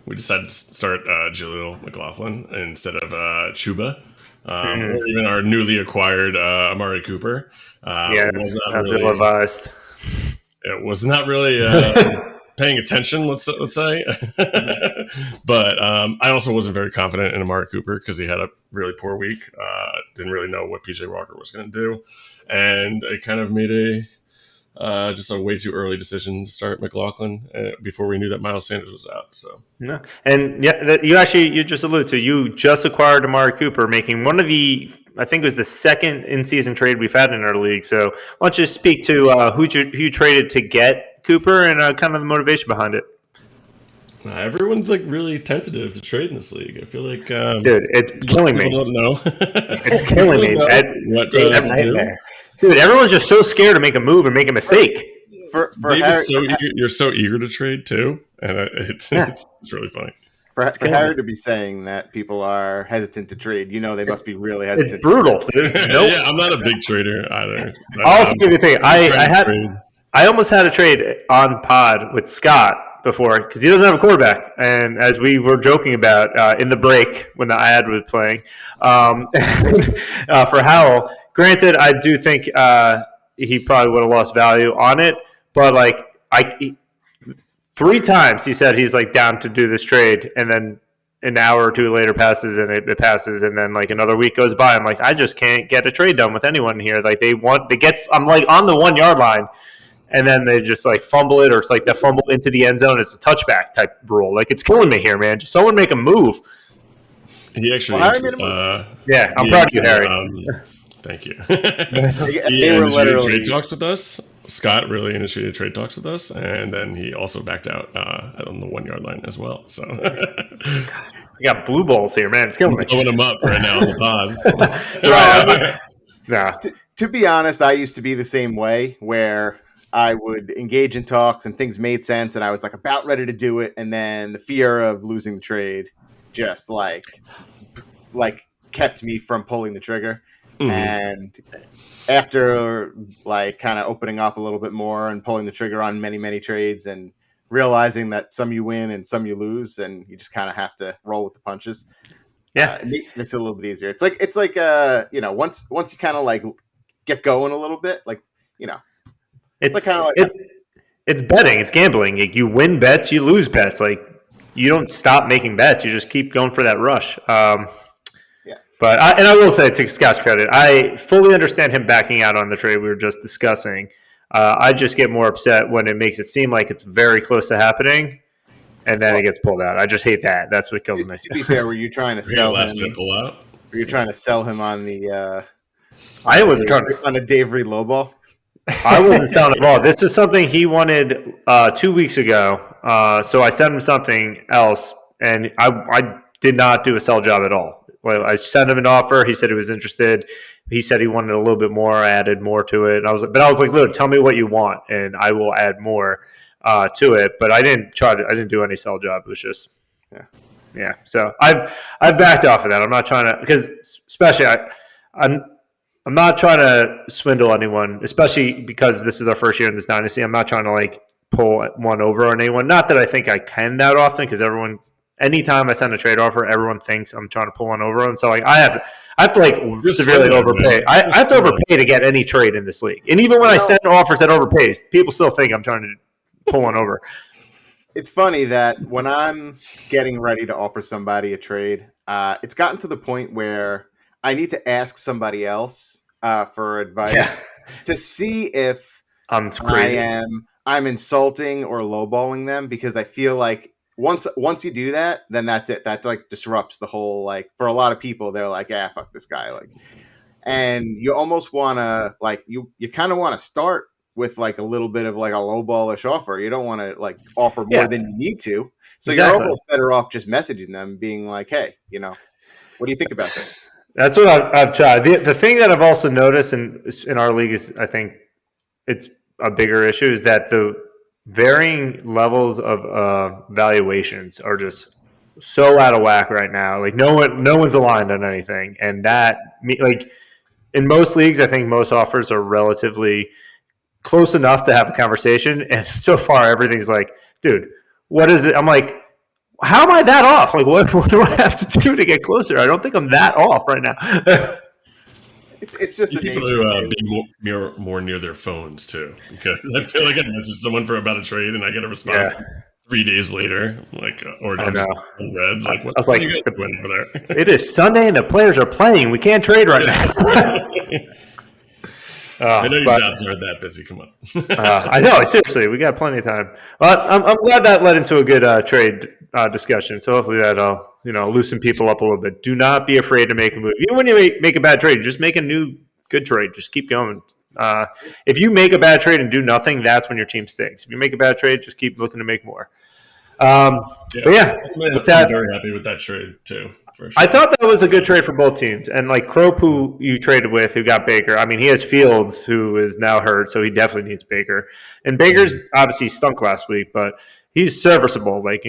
we decided to start Jaleel McLaughlin instead of Chuba. Or even our newly acquired Amari Cooper.
Yes, as ill-advised.
It was not really paying attention, let's say. But I also wasn't very confident in Amari Cooper because he had a really poor week. Didn't really know what PJ Walker was going to do. And it kind of made just a way too early decision to start McLaughlin before we knew that Miles Sanders was out. So
no, and yeah, you just alluded to, you just acquired Amari Cooper, making one of the, I think it was the second in-season trade we've had in our league. So why don't you speak to who you traded to get Cooper and kind of the motivation behind it?
Everyone's like really tentative to trade in this league. I feel like,
dude, it's killing me.
Don't know.
It's killing me. Dude, everyone's just so scared to make a move and make a mistake.
For Harry, you're so eager to trade too, and it's really funny.
For Harry to be saying that people are hesitant to trade, they must be really hesitant.
It's brutal, dude. Nope.
Yeah, I'm not a big trader either.
I'll also give you a thing. I almost had a trade on pod with Scott before because he doesn't have a quarterback, and as we were joking about in the break when the ad was playing, for Howell. Granted, I do think he probably would have lost value on it, but like 3 times he said he's like down to do this trade, and then an hour or two later passes and it passes, and then like another week goes by. I'm like, I just can't get a trade done with anyone here. Like I'm like on the 1 yard line, and then they just like fumble it, or it's like the fumble into the end zone. It's a touchback type rule. Like, it's killing me here, man. Just someone make a move.
He actually,
I'm proud of you, Harry.
Thank you.
They were literally
trade talks with us. Scott really initiated trade talks with us, and then he also backed out on the 1 yard line as well. So
We got blue balls here, man. It's killing me.
blowing him up right now on the pod.
That's right. Nah.
To be honest, I used to be the same way where I would engage in talks and things made sense and I was like about ready to do it. And then the fear of losing the trade just like kept me from pulling the trigger. Mm-hmm. And after like kind of opening up a little bit more and pulling the trigger on many, many trades and realizing that some you win and some you lose and you just kind of have to roll with the punches.
Yeah.
It makes it a little bit easier. It's like once you kind of like get going a little bit, like,
it's kind of like it's betting, it's gambling. Like, you win bets, you lose bets. Like, you don't stop making bets, you just keep going for that rush. But I will say, to Scott's credit, I fully understand him backing out on the trade we were just discussing. I just get more upset when it makes it seem like it's very close to happening, and then it gets pulled out. I just hate that. That's what kills me.
To be fair, were you trying to sell him?
Pull out?
Were you trying to sell him on the?
I wasn't trying to
on a Dave Reed lowball.
I wasn't selling the ball. This is something he wanted 2 weeks ago. So I sent him something else, and I did not do a sell job at all. Well, I sent him an offer. He said he was interested. He said he wanted a little bit more. I added more to it. I was like, look, tell me what you want, and I will add more to it. But I didn't do any sell job. It was just, yeah. So I've backed off of that. I'm not trying to, because especially I'm not trying to swindle anyone, especially because this is our first year in this dynasty. I'm not trying to like pull one over on anyone. Not that I think I can that often, because anytime I send a trade offer, everyone thinks I'm trying to pull one over them. So like I have to like severely overpay. I have to overpay to get any trade in this league. And even when I send offers that overpay, people still think I'm trying to pull one over.
It's funny that when I'm getting ready to offer somebody a trade, it's gotten to the point where I need to ask somebody else for advice to see if
I'm crazy.
I'm insulting or lowballing them, because I feel like once you do that, then that's it. That like disrupts the whole, like, for a lot of people, they're like, fuck this guy. Like, and you almost want to like, you kind of want to start with like a little bit of like a lowballish offer. You don't want to like offer more than you need to. So You're almost better off just messaging them, being like, hey, what do you think about that?
That's what I've tried. The thing that I've also noticed in our league is, I think it's a bigger issue, is that the varying levels of valuations are just so out of whack right now. Like no one's aligned on anything, and that, like, in most leagues, I think most offers are relatively close enough to have a conversation. And so far, everything's like, dude, what is it? I'm like, how am I that off? Like, what do I have to do to get closer? I don't think I'm that off right now.
It's just the
people who be more near their phones too, because I feel like I message someone about a trade and I get a response 3 days later, like, or just unread. Like, what? I was like, you guys doing over there?
It is Sunday and the players are playing. We can't trade right now.
I know your jobs aren't that busy. Come on.
I know. Seriously, we got plenty of time. Well, I'm glad that led into a good trade discussion. So hopefully that'll loosen people up a little bit. Do not be afraid to make a move. Even when you make a bad trade, just make a new good trade. Just keep going. If you make a bad trade and do nothing, that's when your team stinks. If you make a bad trade, just keep looking to make more.
I'm very happy with that trade too. For sure.
I thought that was a good trade for both teams. And like Crope, who you traded with, who got Baker. I mean, he has Fields, who is now hurt, so he definitely needs Baker. And Baker's obviously stunk last week, but he's serviceable. Like,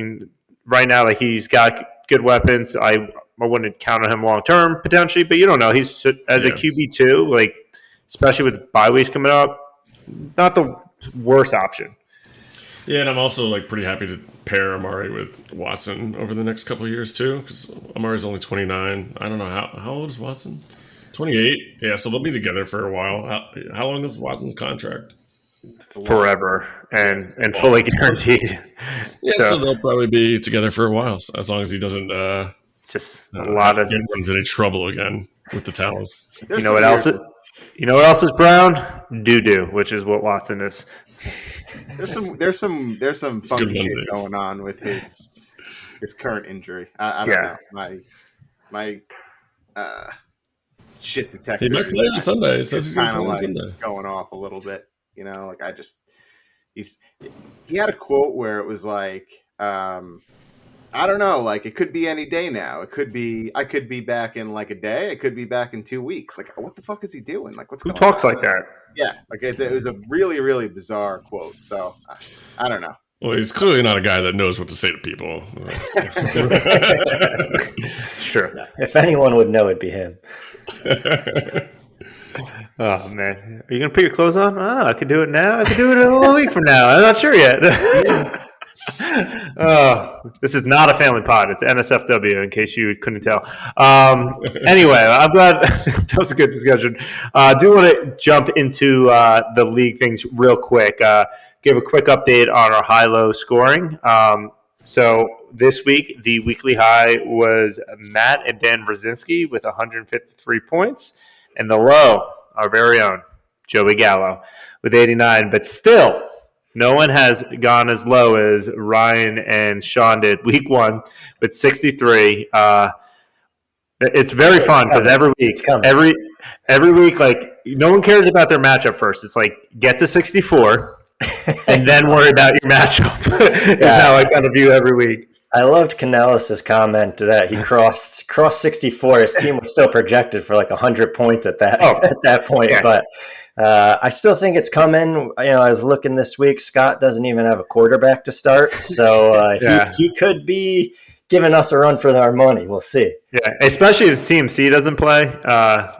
right now, like, he's got good weapons. I wouldn't count on him long term potentially, but you don't know. He's as a QB2, like, especially with bye weeks coming up, not the worst option.
Yeah, and I'm also like pretty happy to pair Amari with Watson over the next couple of years too, because Amari's only 29. I don't know how old is Watson? 28. Yeah, so they'll be together for a while. How long is Watson's contract?
Forever and fully guaranteed.
Yeah, so they'll probably be together for a while, as long as he doesn't
just a lot of
get into any trouble again with the towels.
You know what else is brown? Doo-doo, which is what Watson is.
There's some funky shit going on with his current injury. I don't know. My shit detector.
He might play on Sunday. It says he's going to play on
like
Sunday.
Going off a little bit. You know, like he had a quote where it was like, I don't know, like it could be any day now. I could be back in like a day. It could be back in 2 weeks. Like, what the fuck is he doing? Like, what's
Who
going on?
talks like that?
Yeah, like it was a really, really bizarre quote. So I don't know.
Well, he's clearly not a guy that knows what to say to people.
It's true.
If anyone would know, it'd be him.
Oh man, are you gonna put your clothes on? I don't know. I could do it now. I could do it a week from now. I'm not sure yet. Oh, this is not a family pod. It's NSFW, in case you couldn't tell. Anyway, I'm glad that was a good discussion. I do want to jump into the league things real quick. Give a quick update on our high-low scoring. So this week, the weekly high was Matt and Dan Brzezinski with 153 points, and the low, our very own Joey Gallo with 89. But still, no one has gone as low as Ryan and Sean did week one with 63. It's very fun because every week, like no one cares about their matchup first. It's like get to 64 and then worry about your matchup. Is how I kind of view every week.
I loved Canales' comment that he crossed 64. His team was still projected for like 100 points at that point, but I still think it's coming. You know, I was looking this week. Scott doesn't even have a quarterback to start, so he could be giving us a run for our money. We'll see.
Yeah, especially if CMC doesn't play,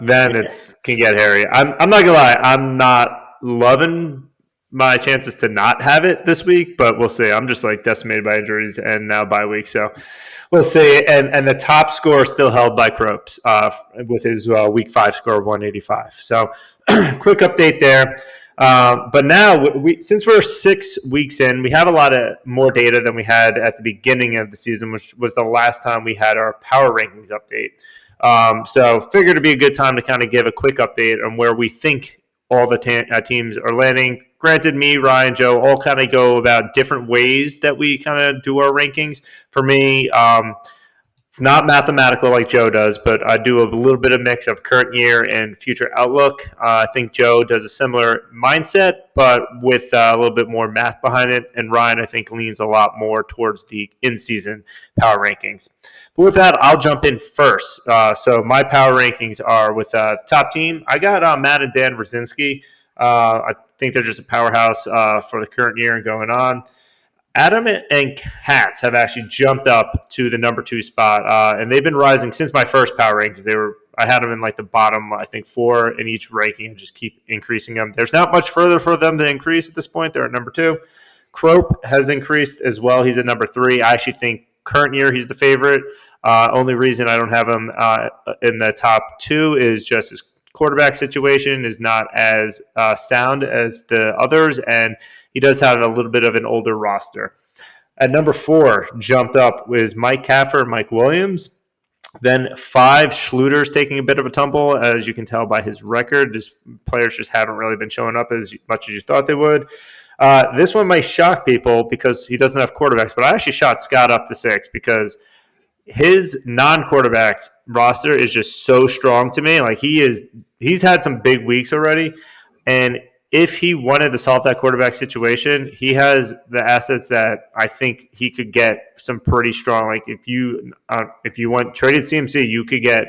then it can get hairy. I'm not gonna lie. I'm not loving my chances to not have it this week, but we'll see. I'm just like decimated by injuries and now bye week, so we'll see. And the top score is still held by Kropes with his week 5 score of 185. So quick update there. But now, since we're 6 weeks in, we have a lot of more data than we had at the beginning of the season, which was the last time we had our power rankings update. So figured it'd be a good time to kind of give a quick update on where we think all the teams are landing. Granted, me, Ryan, Joe, all kind of go about different ways that we kind of do our rankings. For me, it's not mathematical like Joe does, but I do a little bit of mix of current year and future outlook. I think Joe does a similar mindset, but with a little bit more math behind it. And Ryan, I think, leans a lot more towards the in-season power rankings. But with that, I'll jump in first. So my power rankings are with the top team. I got Matt and Dan Brzezinski. I think they're just a powerhouse for the current year and going on. Adam and Katz have actually jumped up to the number 2 spot, and they've been rising since my first power rankings. I had them in like the bottom, I think 4 in each ranking, and just keep increasing them. There's not much further for them to increase at this point. They're at number 2. Crope has increased as well. He's at number 3. I actually think current year he's the favorite. Only reason I don't have him in the top 2 is just his quarterback situation is not as sound as the others, and he does have a little bit of an older roster. At number 4, jumped up was Mike Caffer, Mike Williams. Then 5, Schluter's taking a bit of a tumble, as you can tell by his record. Players just haven't really been showing up as much as you thought they would. This one might shock people because he doesn't have quarterbacks, but I actually shot Scott up to 6 because his non-quarterback roster is just so strong to me. Like he's had some big weeks already, and if he wanted to solve that quarterback situation, he has the assets that I think he could get some pretty strong. Like if you traded CMC, you could get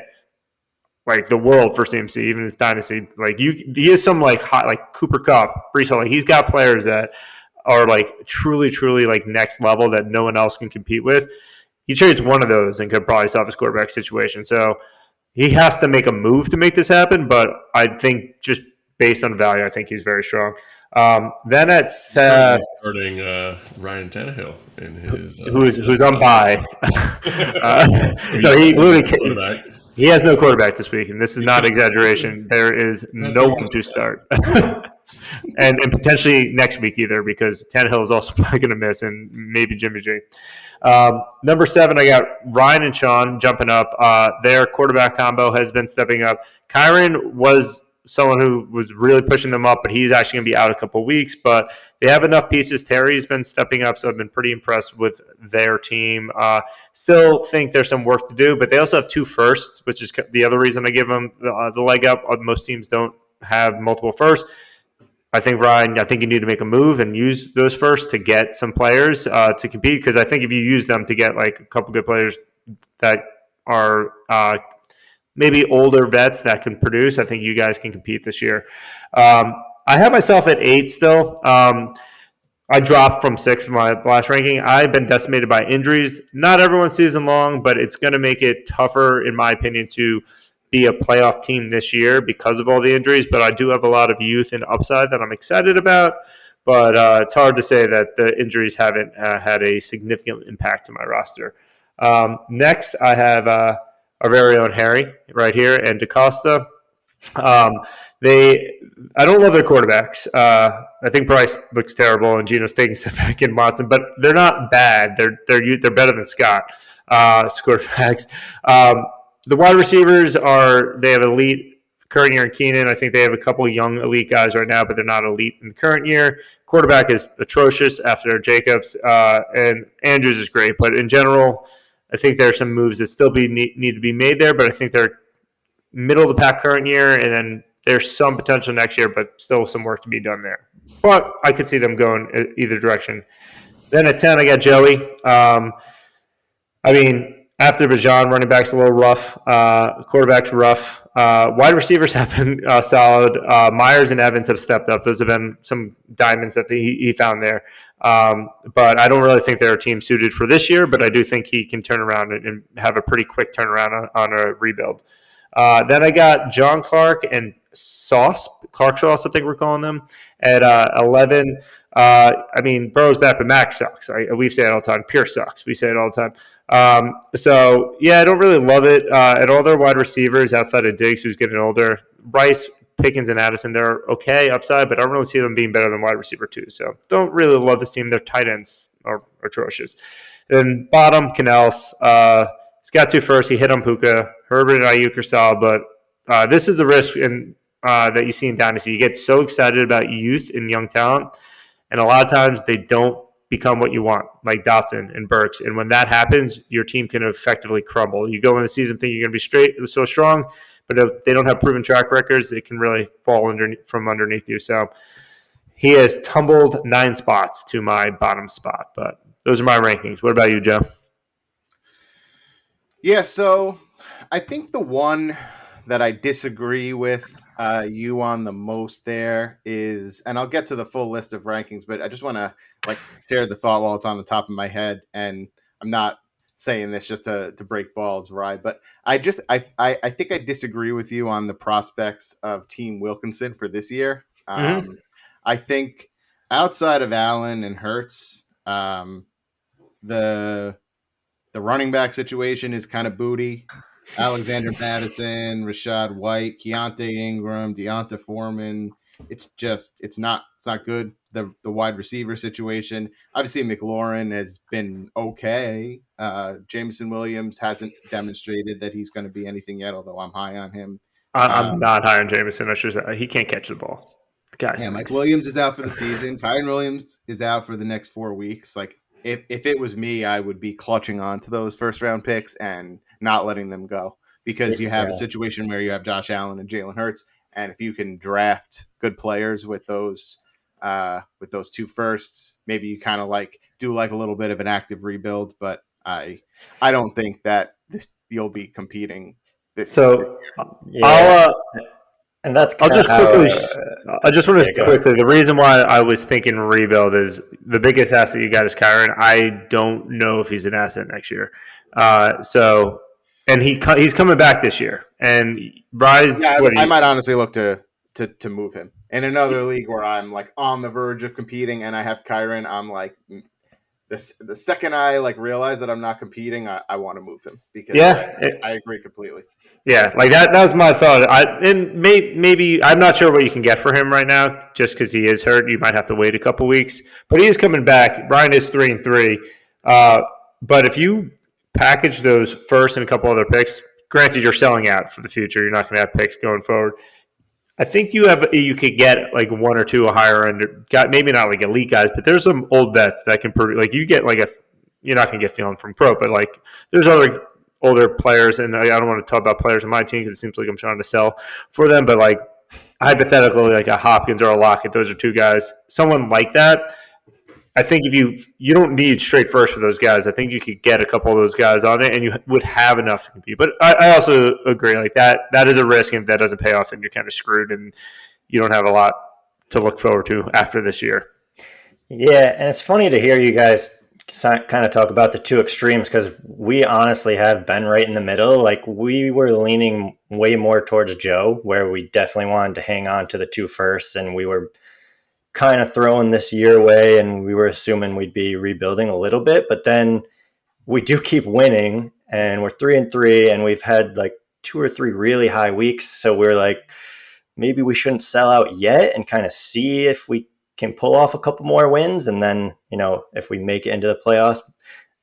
like the world for CMC, even his dynasty. Like he is some like hot, like Cooper Kupp, Brees Hall. Like he's got players that are like truly, truly like next level that no one else can compete with. He trades one of those and could probably solve his quarterback situation. So he has to make a move to make this happen. But I think just based on value, I think he's very strong. Then at
starting Ryan Tannehill in his
who's on bye. No, he has no quarterback this week, and this is not exaggeration. There is no one to start. and potentially next week either, because Tannehill is also probably going to miss, and maybe Jimmy G. Number 7, I got Ryan and Sean jumping up. Their quarterback combo has been stepping up. Kyron was someone who was really pushing them up, but he's actually going to be out a couple of weeks. But they have enough pieces. Terry's been stepping up, so I've been pretty impressed with their team. Still think there's some work to do, but they also have 2 firsts, which is the other reason I give them the leg up. Most teams don't have multiple firsts. I think, Ryan, you need to make a move and use those first to get some players to compete, because I think if you use them to get like a couple good players that are maybe older vets that can produce, I think you guys can compete this year. I have myself at 8 still. I dropped from 6 from my last ranking. I've been decimated by injuries. Not everyone's season long, but it's going to make it tougher, in my opinion, to be a playoff team this year because of all the injuries. But I do have a lot of youth and upside that I'm excited about. But it's hard to say that the injuries haven't had a significant impact to my roster. Next, I have our very own Harry right here and DaCosta. I don't love their quarterbacks. I think Bryce looks terrible and Geno's taking step back in Watson, but they're not bad. They're better than Scott. Quarterbacks. The wide receivers they have elite current year in Keenan. I think they have a couple of young elite guys right now, but they're not elite in the current year. Quarterback is atrocious after Jacobs, and Andrews is great, but in general, I think there are some moves that still need to be made there, but I think they're middle of the pack current year, and then there's some potential next year, but still some work to be done there. But I could see them going either direction. Then at 10, I got Joey. After Bajan, running back's a little rough. Quarterback's rough. Wide receivers have been solid. Myers and Evans have stepped up. Those have been some diamonds that he found there. But I don't really think they're a team suited for this year, but I do think he can turn around and have a pretty quick turnaround on a rebuild. Then I got John Clark and Clark Sauce, I think we're calling them, at 11. Burrow's back, but Max sucks. We say it all the time. Pierce sucks. We say it all the time. I don't really love it. At all their wide receivers outside of Diggs, who's getting older, Rice, Pickens, and Addison, they're okay upside, but I don't really see them being better than wide receiver 2. So don't really love this team. Their tight ends are atrocious. Then bottom, Canals. He's got 2 first. He hit on Puka. Herbert and Ayuk are solid, but this is the risk that you see in Dynasty. You get so excited about youth and young talent, and a lot of times they don't become what you want, like Dotson and Burks. And when that happens, your team can effectively crumble. You go into the season thinking you're going to be so strong, but if they don't have proven track records, it can really fall from underneath you. So he has tumbled 9 spots to my bottom spot. But those are my rankings. What about you, Joe?
Yeah, so I think the one that I disagree with you on the most there is, and I'll get to the full list of rankings, but I just want to share the thought while it's on the top of my head, and I'm not saying this just to break balls, right? But I think I disagree with you on the prospects of Team Wilkinson for this year. I think outside of Allen and Hurts, the running back situation is kind of booty. Alexander Madison, Rashad White, Keontae Ingram, Deonta Foreman. It's not good. The wide receiver situation. Obviously, McLaurin has been okay. Jameson Williams hasn't demonstrated that he's going to be anything yet, although I'm high on him.
I'm not high on Jameson. He can't catch the ball.
Mike Williams is out for the season. Kyren Williams is out for the next 4 weeks. If it was me, I would be clutching on to those first-round picks and not letting them go, because you have a situation where you have Josh Allen and Jalen Hurts, and if you can draft good players with those 2 firsts, maybe you kind of do a little bit of an active rebuild. But I don't think that you'll be competing this year.
And that's
I just want to say quickly, the reason why I was thinking rebuild is the biggest asset you got is Kyren. I don't know if he's an asset next year. And he's coming back this year. And Rise,
I might honestly look to move him in another league where I'm on the verge of competing, and I have Kyren. I'm the second I realize that I'm not competing, I want to move him, because I agree completely.
Yeah, that was my thought. Maybe I'm not sure what you can get for him right now, just because he is hurt. You might have to wait a couple weeks, but he is coming back. Brian is 3-3, but if you package those first and a couple other picks, granted you're selling out for the future, you're not going to have picks going forward. I think you could get 1 or 2 higher end, maybe not elite guys, but there's some old vets that can you get you're not going to get feeling from pro, but there's other older players, and I don't want to talk about players on my team because it seems like I'm trying to sell for them, but hypothetically like a Hopkins or a Lockett, those are two guys. Someone like that, I think if you don't need straight first for those guys. I think you could get a couple of those guys on it, and you would have enough to compete. But I also agree, like that is a risk, and if that doesn't pay off, then you're kind of screwed, and you don't have a lot to look forward to after this year.
Yeah, and it's funny to hear you guys kind of talk about the two extremes because we honestly have been right in the middle. Like we were leaning way more towards Joe, where we definitely wanted to hang on to the two firsts, and we were kind of throwing this year away, and we were assuming we'd be rebuilding a little bit, but then we do keep winning, and we're 3-3, and we've had like 2 or 3 really high weeks. So we're like, maybe we shouldn't sell out yet and kind of see if we can pull off a couple more wins. And then, if we make it into the playoffs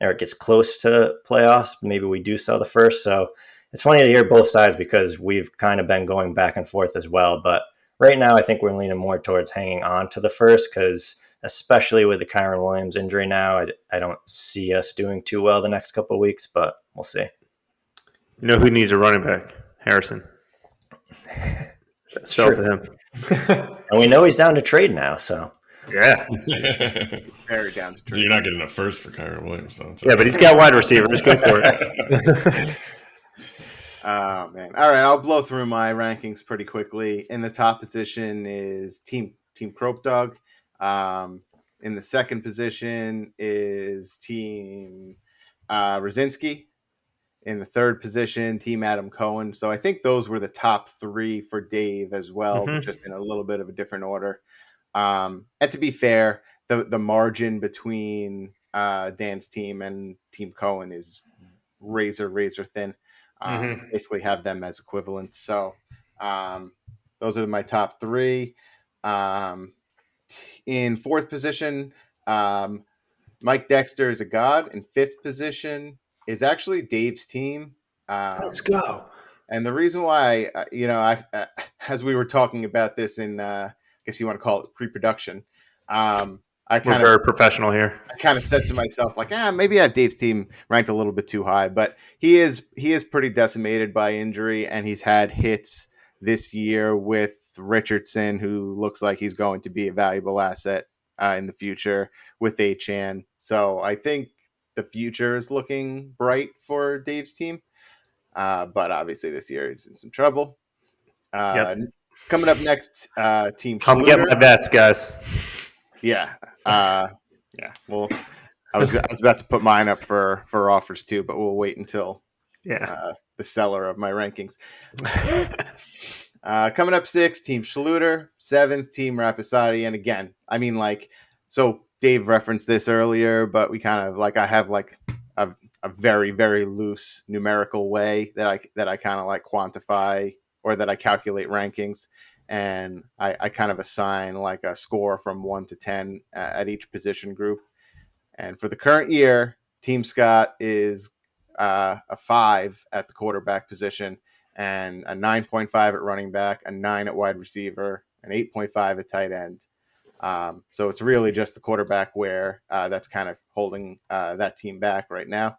or it gets close to playoffs, maybe we do sell the first. So it's funny to hear both sides because we've kind of been going back and forth as well. But right now, I think we're leaning more towards hanging on to the first because especially with the Kyron Williams injury now, I don't see us doing too well the next couple of weeks, but we'll see.
You know who needs a running back? Harrison. Sell to him.
And we know he's down to trade now, so.
Yeah.
Very down to trade.
You're not getting a first for Kyron Williams, though.
Yeah, but he's got wide receivers. Go for it.
Oh, man. All right, I'll blow through my rankings pretty quickly. In the top position is Team Crope Dog. In the second position is Team Rosinski. In the third position, Team Adam Cohen. So I think those were the top 3 for Dave as well, just in a little bit of a different order. And to be fair, the margin between Dan's team and Team Cohen is razor thin. Basically have them as equivalents. So those are my top 3. In fourth position, Mike Dexter is a god. In fifth position is actually Dave's team.
Let's go.
And the reason why, I as we were talking about this in, I guess you want to call it pre-production, we're
very professional here.
I kind of said to myself, like, maybe I have Dave's team ranked a little bit too high, but he is pretty decimated by injury, and he's had hits this year with Richardson, who looks like he's going to be a valuable asset in the future with Achan. So I think the future is looking bright for Dave's team, but obviously this year he's in some trouble. Coming up next, Team
Come
Schluter.
get my bets, guys.
Yeah. Well, I was about to put mine up for offers too, but we'll wait until the seller of my rankings. Coming up 6, Team Schluter. 7th, Team Rapisati. And again, I mean, so Dave referenced this earlier, but we kind of I have a very, very loose numerical way that I kind of quantify or that I calculate rankings. And I kind of assign a score from 1 to 10 at each position group. And for the current year, Team Scott is a 5 at the quarterback position, and a 9.5 at running back, a 9 at wide receiver, an 8.5 at tight end. So it's really just the quarterback where that's kind of holding that team back right now.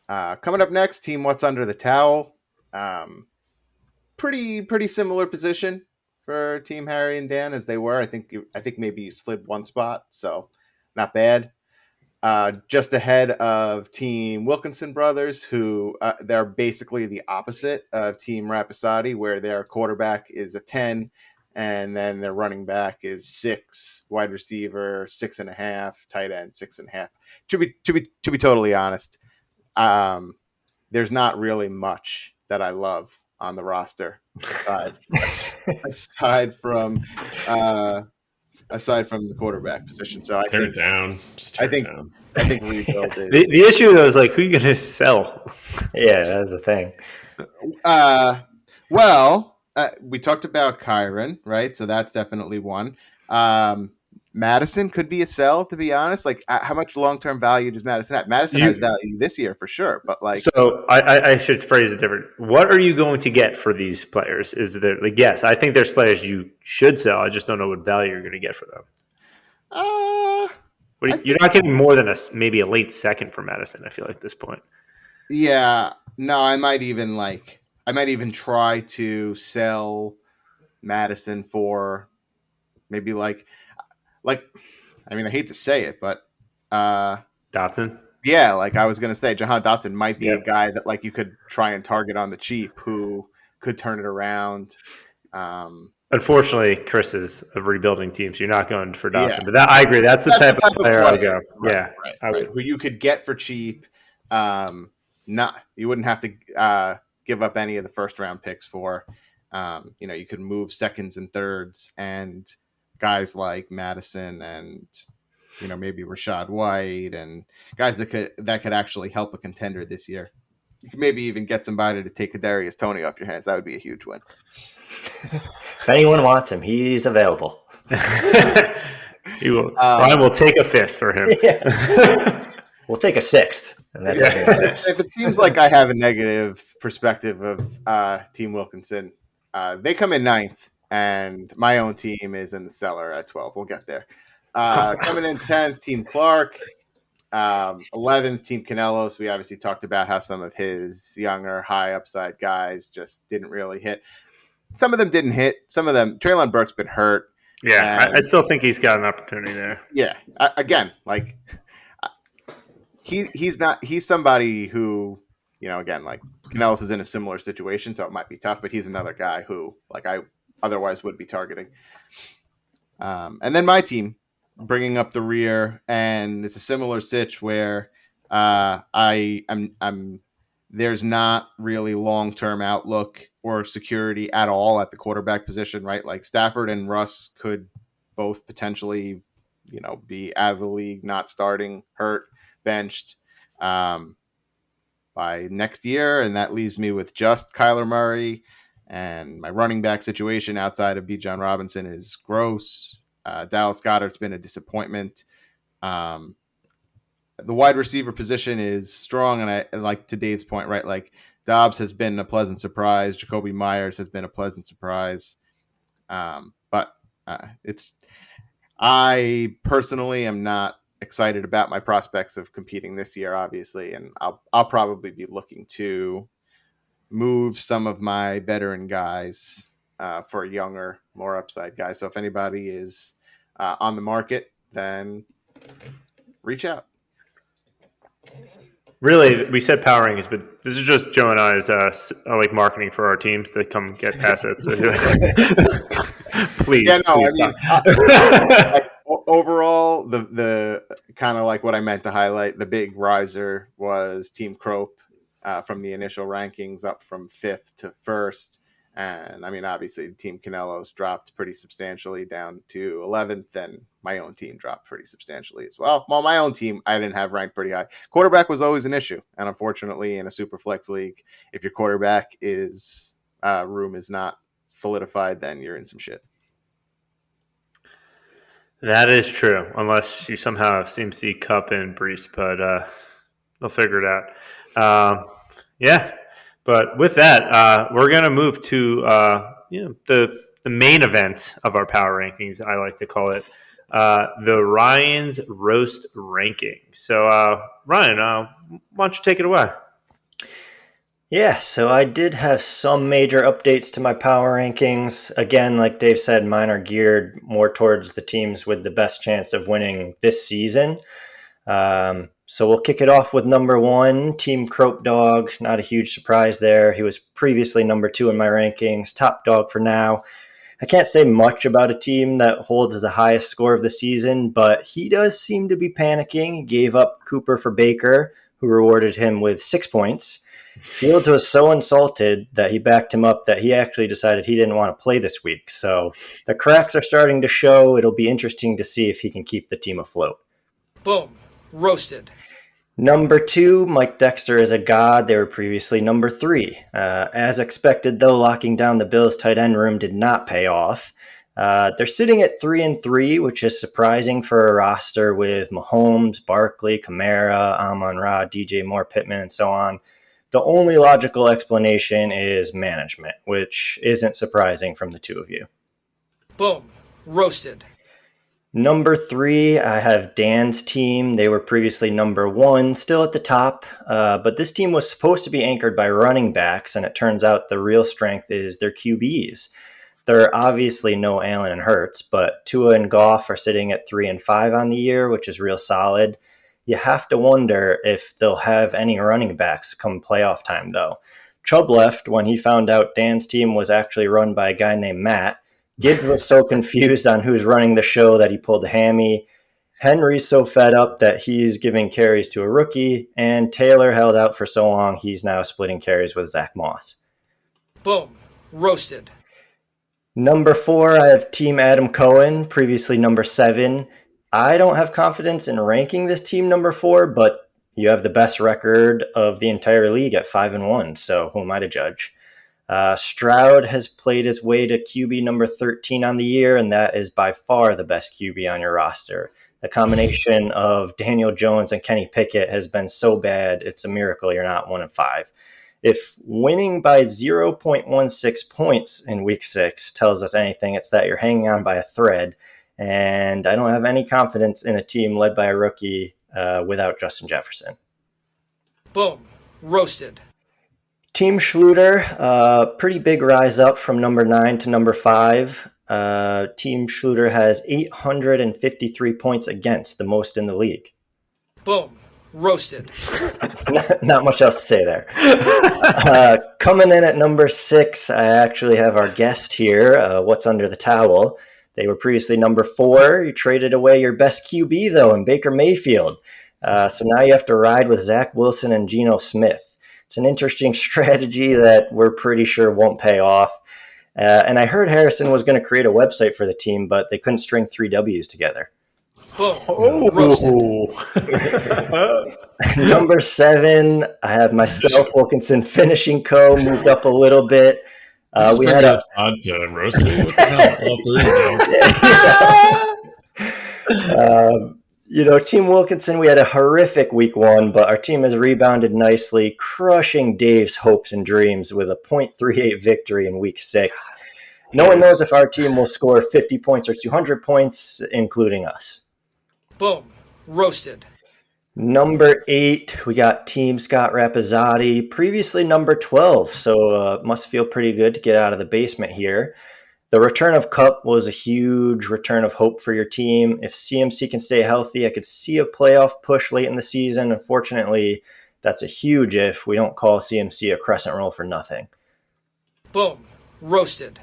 Coming up next, Team What's Under the Towel. Pretty similar position for Team Harry and Dan as they were. I think maybe you slid one spot, so not bad. Just ahead of Team Wilkinson Brothers, who they're basically the opposite of Team Rapisati, where their quarterback is a 10, and then their running back is 6, wide receiver 6.5, tight end 6.5. To be totally honest, there's not really much that I love on the roster aside from the quarterback position. So I think rebuild is
the issue though is who you gonna sell?
Yeah, that's the thing.
We talked about Kyron, right? So that's definitely one. Madison could be a sell, to be honest. How much long-term value does Madison have? Madison has value this year for sure, but
So I should phrase it different. What are you going to get for these players? Is there yes, I think there's players you should sell. I just don't know what value you're going to get for them. You're not getting more than maybe a late second for Madison. I feel like at this point.
Yeah, no, I might even try to sell Madison for maybe like I mean, I hate to say it, but
Dotson.
yeah, like I was gonna say, Jahan Dotson might be a
Yep.
guy that like you could try and target on the cheap who could turn it around.
Unfortunately, Chris is a rebuilding team, so you're not going for Dotson.
Yeah.
But that, I agree. That's the type of player I would go.
Right,
Yeah, I would.
who you could get for cheap. Not you wouldn't have to give up any of the first round picks for. You could move seconds and thirds and guys like Madison and maybe Rashad White and guys that could actually help a contender this year. You could maybe even get somebody to take Kadarius Toney off your hands. That would be a huge win.
If anyone wants him, he's available.
He will. Ryan will take a fifth for him.
Yeah. We'll take a sixth, and that's
If it seems like I have a negative perspective of Team Wilkinson, they come in 9th, and my own team is in the cellar at 12. We'll get there. Coming in 10th, Team Clark. 11th, Team Canelos. We obviously talked about how some of his younger, high upside guys just didn't really hit. Some of them didn't hit. Some of them, Treylon Burke's been hurt.
Yeah, I still think he's got an opportunity there.
Yeah, again, like he's somebody who, again, like Canelos is in a similar situation, so it might be tough, but he's another guy who, like, I otherwise would be targeting. And then my team, bringing up the rear, and it's a similar sitch where there's not really long-term outlook or security at all at the quarterback position, right? Like Stafford and Russ could both potentially, be out of the league, not starting, hurt, benched by next year. And that leaves me with just Kyler Murray, and my running back situation outside of Bijan Robinson is gross. Dallas Goedert's been a disappointment. The wide receiver position is strong, and like to Dave's point, right? Like Dobbs has been a pleasant surprise. Jacoby Myers has been a pleasant surprise. But I personally am not excited about my prospects of competing this year, obviously, and I'll probably be looking to move some of my veteran guys for younger, more upside guys. So if anybody is on the market, then reach out.
Really, we said power rankings, but this is just Joe and I's like marketing for our teams to come get assets. Please,
yeah, no,
please
I mean, overall, the kind of like what I meant to highlight, the big riser was Team Crope from the initial rankings up from 5th to 1st. And I mean, obviously, Team Canelos dropped pretty substantially down to 11th, and my own team dropped pretty substantially as well. Well, my own team, I didn't have ranked pretty high. Quarterback was always an issue. And unfortunately, in a super flex league, if your quarterback room is not solidified, then you're in some shit.
That is true, unless you somehow have CMC, Cup, and Brees, but they'll figure it out. Yeah. But with that, we're going to move to the main event of our power rankings, I like to call it, the Ryan's Roast Ranking. So, Ryan, why don't you take it away?
Yeah, so I did have some major updates to my power rankings. Again, like Dave said, mine are geared more towards the teams with the best chance of winning this season. So we'll kick it off with number 1, Team Crope Dog. Not a huge surprise there. He was previously number 2 in my rankings, top dog for now. I can't say much about a team that holds the highest score of the season, but he does seem to be panicking. He gave up Cooper for Baker, who rewarded him with 6 points. Fields was so insulted that he backed him up that he actually decided he didn't want to play this week. So the cracks are starting to show. It'll be interesting to see if he can keep the team afloat.
Boom. Roasted.
Number 2, Mike Dexter is a god. They were previously number 3. As expected, though, locking down the Bills' tight end room did not pay off. They're sitting at 3-3, which is surprising for a roster with Mahomes, Barkley, Kamara, Amon-Ra, DJ Moore, Pittman, and so on. The only logical explanation is management, which isn't surprising from the two of you.
Boom. Roasted.
Number 3, I have Dan's team. They were previously number 1, still at the top. But this team was supposed to be anchored by running backs, and it turns out the real strength is their QBs. There are obviously no Allen and Hurts, but Tua and Goff are sitting at 3-5 on the year, which is real solid. You have to wonder if they'll have any running backs come playoff time, though. Chubb left when he found out Dan's team was actually run by a guy named Matt. Gibbs was so confused on who's running the show that he pulled a hammy. Henry's so fed up that he's giving carries to a rookie, and Taylor held out for so long he's now splitting carries with Zach Moss.
Boom. Roasted.
Number 4, I have Team Adam Cohen, previously number 7. I don't have confidence in ranking this team number 4, but you have the best record of the entire league at 5-1, so who am I to judge? Stroud has played his way to QB number 13 on the year, and that is by far the best QB on your roster. The combination of Daniel Jones and Kenny Pickett has been so bad, it's a miracle you're not 1-5. If winning by 0.16 points in week 6 tells us anything, it's that you're hanging on by a thread, and I don't have any confidence in a team led by a rookie without Justin Jefferson.
Boom. Roasted.
Team Schluter, pretty big rise up from number 9 to number 5. Team Schluter has 853 points against, the most in the league.
Boom. Roasted.
Not much else to say there. Coming in at number 6, I actually have our guest here. What's under the towel? They were previously number 4. You traded away your best QB, though, in Baker Mayfield. So now you have to ride with Zach Wilson and Geno Smith. It's an interesting strategy that we're pretty sure won't pay off. And I heard Harrison was going to create a website for the team, but they couldn't string 3 W's together.
Boom. Roasted.
Number 7, I have myself, Wilkinson, finishing co, moved up a little bit. We had a
odd to roast me. What the hell? All 3
Team Wilkinson, we had a horrific week 1, but our team has rebounded nicely, crushing Dave's hopes and dreams with a .38 victory in week 6. No one knows if our team will score 50 points or 200 points, including us.
Boom. Roasted.
Number 8, we got Team Scott Rapizzotti, previously number 12, so must feel pretty good to get out of the basement here. The return of Kupp was a huge return of hope for your team. If CMC can stay healthy, I could see a playoff push late in the season. Unfortunately, that's a huge if. We don't call CMC a crescent roll for nothing.
Boom. Roasted.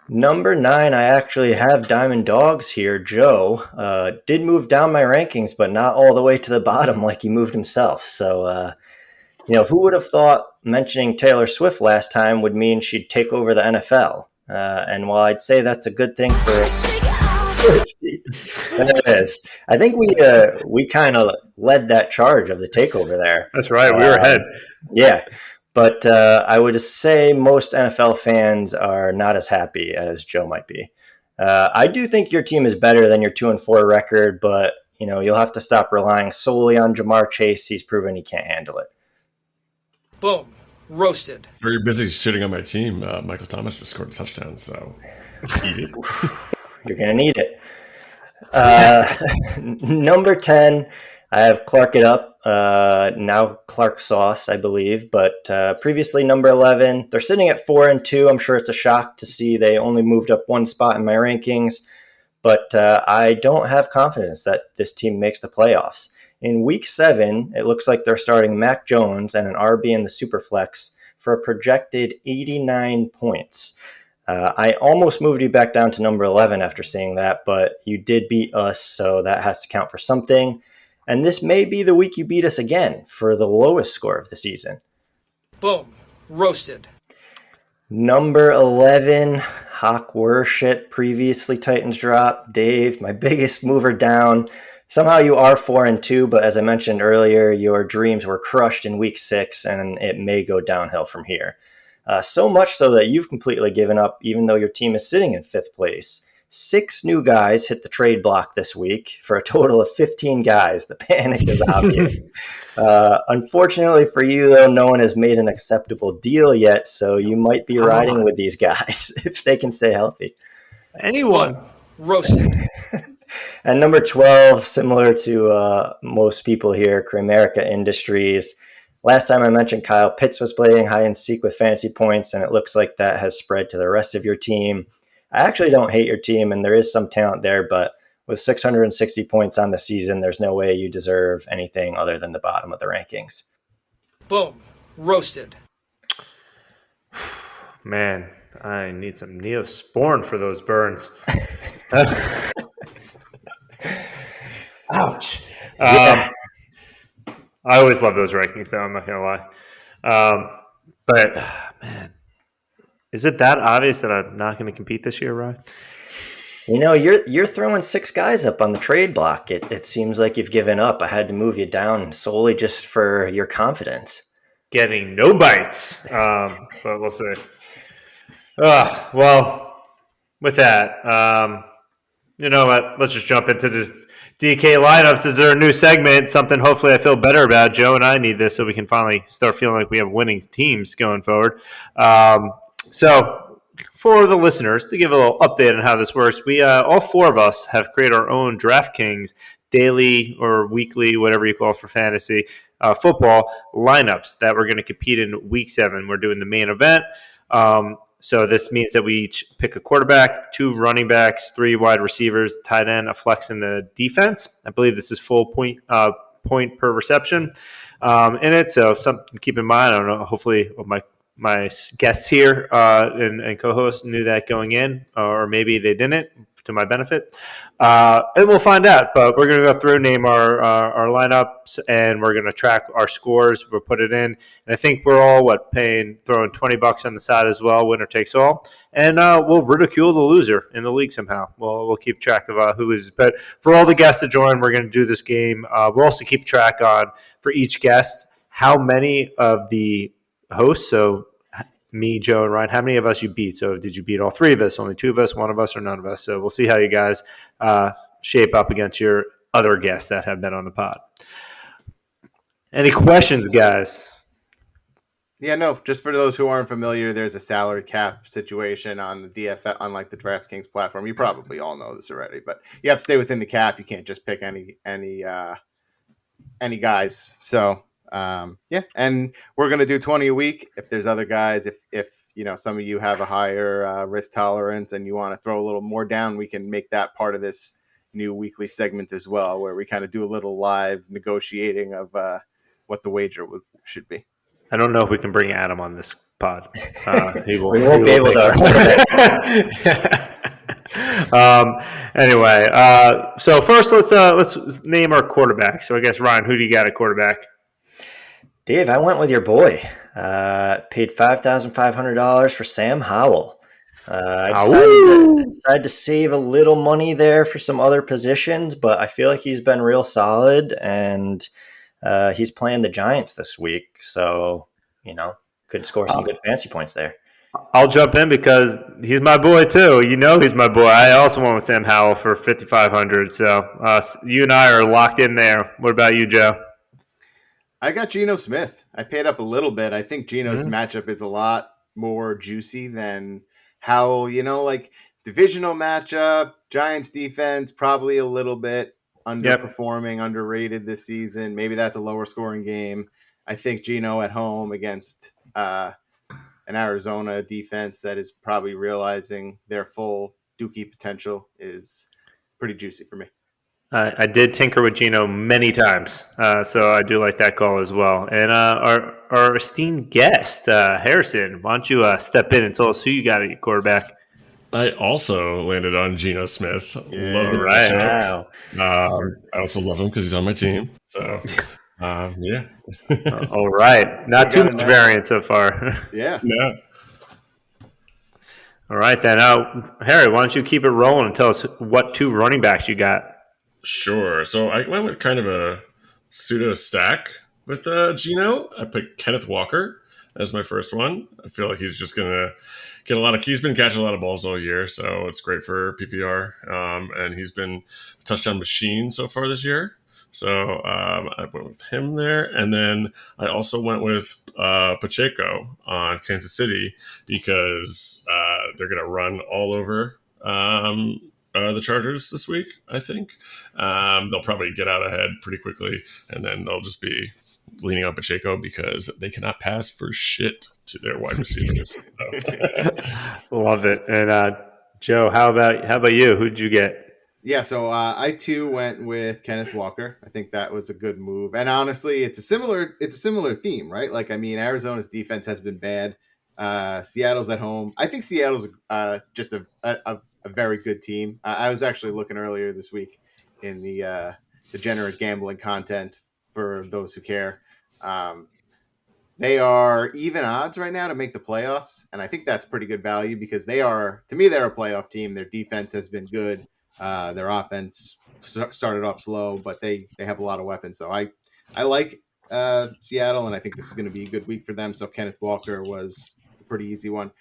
Number 9, I actually have Diamond Dogs here. Joe did move down my rankings, but not all the way to the bottom like he moved himself. So, who would have thought mentioning Taylor Swift last time would mean she'd take over the NFL? And while I'd say that's a good thing for it is. I think we kind of led that charge of the takeover there.
That's right. We were ahead.
Yeah. But I would say most NFL fans are not as happy as Joe might be. I do think your team is better than your 2-4 record, but you'll have to stop relying solely on Jamar Chase. He's proven he can't handle it.
Boom. Roasted.
Very busy shitting on my team. Michael Thomas just scored a touchdown, so eat it.
You're going to need it. Number 10, I have Clark It Up. Now Clark Sauce, I believe, but previously number 11. They're sitting at 4-2. I'm sure it's a shock to see they only moved up 1 spot in my rankings, but I don't have confidence that this team makes the playoffs. In week 7, it looks like they're starting Mac Jones and an RB in the Superflex for a projected 89 points. I almost moved you back down to number 11 after seeing that, but you did beat us, so that has to count for something. And this may be the week you beat us again for the lowest score of the season.
Boom. Roasted.
Number 11, Hawk Worship, previously Titans drop. Dave, my biggest mover down. Somehow you are 4-2, but as I mentioned earlier, your dreams were crushed in week 6, and it may go downhill from here. So much so that you've completely given up, even though your team is sitting in 5th place. 6 new guys hit the trade block this week for a total of 15 guys. The panic is obvious. Unfortunately for you, though, no one has made an acceptable deal yet, so you might be riding with these guys if they can stay healthy.
Anyone.
Roasted.
And number 12, similar to most people here, Cramerica Industries. Last time I mentioned Kyle Pitts was playing high and seek with fantasy points, and it looks like that has spread to the rest of your team. I actually don't hate your team, and there is some talent there, but with 660 points on the season, there's no way you deserve anything other than the bottom of the rankings.
Boom. Roasted.
Man, I need some Neosporin for those burns. Ouch. I always love those rankings, though. I'm not going to lie. But, man, is it that obvious that I'm not going to compete this year, Ryan?
You know, you're throwing 6 guys up on the trade block. It seems like you've given up. I had to move you down solely just for your confidence.
Getting no bites. But we'll see. Well, with that, you know what? Let's just jump into the DK lineups. Is there a new segment? Something hopefully I feel better about. Joe and I need this so we can finally start feeling like we have winning teams going forward. So for the listeners, to give a little update on how this works, we all 4 of us have created our own DraftKings daily or weekly, whatever you call it for fantasy football lineups that we're going to compete in week 7. We're doing the main event. So this means that we each pick a quarterback, 2 running backs, 3 wide receivers, tight end, a flex in the defense. I believe this is full point per reception in it. So something to keep in mind. I don't know. Hopefully my guests here and co-hosts knew that going in, or maybe they didn't, to my benefit. And we'll find out. But we're going to go through, name our lineups, and we're going to track our scores. We'll put it in. And I think we're all, throwing $20 on the side as well, winner takes all. And we'll ridicule the loser in the league somehow. We'll keep track of who loses. But for all the guests that join, we're going to do this game. We'll also keep track on, for each guest, how many of the hosts, so me, Joe, and Ryan, how many of us you beat? So did you beat all 3 of us, only 2 of us, 1 of us, or none of us? So we'll see how you guys shape up against your other guests that have been on the pod. Any questions, guys?
Yeah, no, just for those who aren't familiar, there's a salary cap situation on the DFS, unlike the DraftKings platform. You probably all know this already, but you have to stay within the cap. You can't just pick any guys. So yeah, and we're gonna do 20 a week. If there's other guys, if you know some of you have a higher risk tolerance and you want to throw a little more down, we can make that part of this new weekly segment as well, where we kind of do a little live negotiating of what the wager should be.
I don't know if we can bring Adam on this pod.
We won't be able to.
Anyway, so first let's name our quarterback. So I guess, Ryan, who do you got at quarterback?
Dave, I went with your boy. Paid $5,500 for Sam Howell. I decided to save a little money there for some other positions, but I feel like he's been real solid, and he's playing the Giants this week. So, you know, could score some good fantasy points there.
I'll jump in because he's my boy too. You know he's my boy. I also went with Sam Howell for $5,500. So you and I are locked in there. What about you, Joe?
I got Geno Smith. I paid up a little bit. I think Geno's matchup is a lot more juicy than Howell. You know, like divisional matchup, Giants defense, probably a little bit underperforming, underrated this season. Maybe that's a lower scoring game. I think Geno at home against an Arizona defense that is probably realizing their full Dookie potential is pretty juicy for me.
I did tinker with Geno many times, so I do like that call as well. And our esteemed guest, Harrison, why don't you step in and tell us who you got at your quarterback?
I also landed on Geno Smith.
Yeah,
love the
right.
matchup. I also love him because he's on my team. So, yeah.
All right. Not too much variance so far.
Yeah.
No.
All right, then. Harry, why don't you keep it rolling and tell us what 2 running backs you got?
Sure. So I went with kind of a pseudo stack with Geno. I picked Kenneth Walker as my first one. I feel like he's just going to get he's been catching a lot of balls all year, so it's great for PPR. And he's been a touchdown machine so far this year. So I went with him there. And then I also went with Pacheco on Kansas City because they're going to run all over the Chargers this week, I think. They'll probably get out ahead pretty quickly, and then they'll just be leaning on Pacheco because they cannot pass for shit to their wide receivers.
Love it. And Joe, how about you? Who'd you get?
Yeah, so I too went with Kenneth Walker. I think that was a good move, and honestly, it's a similar theme, right? Like, I mean, Arizona's defense has been bad. Seattle's at home. I think Seattle's just a very good team. I was actually looking earlier this week in the degenerate gambling content for those who care. They are even odds right now to make the playoffs, and I think that's pretty good value because to me, they're a playoff team. Their defense has been good. Their offense started off slow, but they have a lot of weapons. So I like Seattle, and I think this is going to be a good week for them. So Kenneth Walker was a pretty easy one.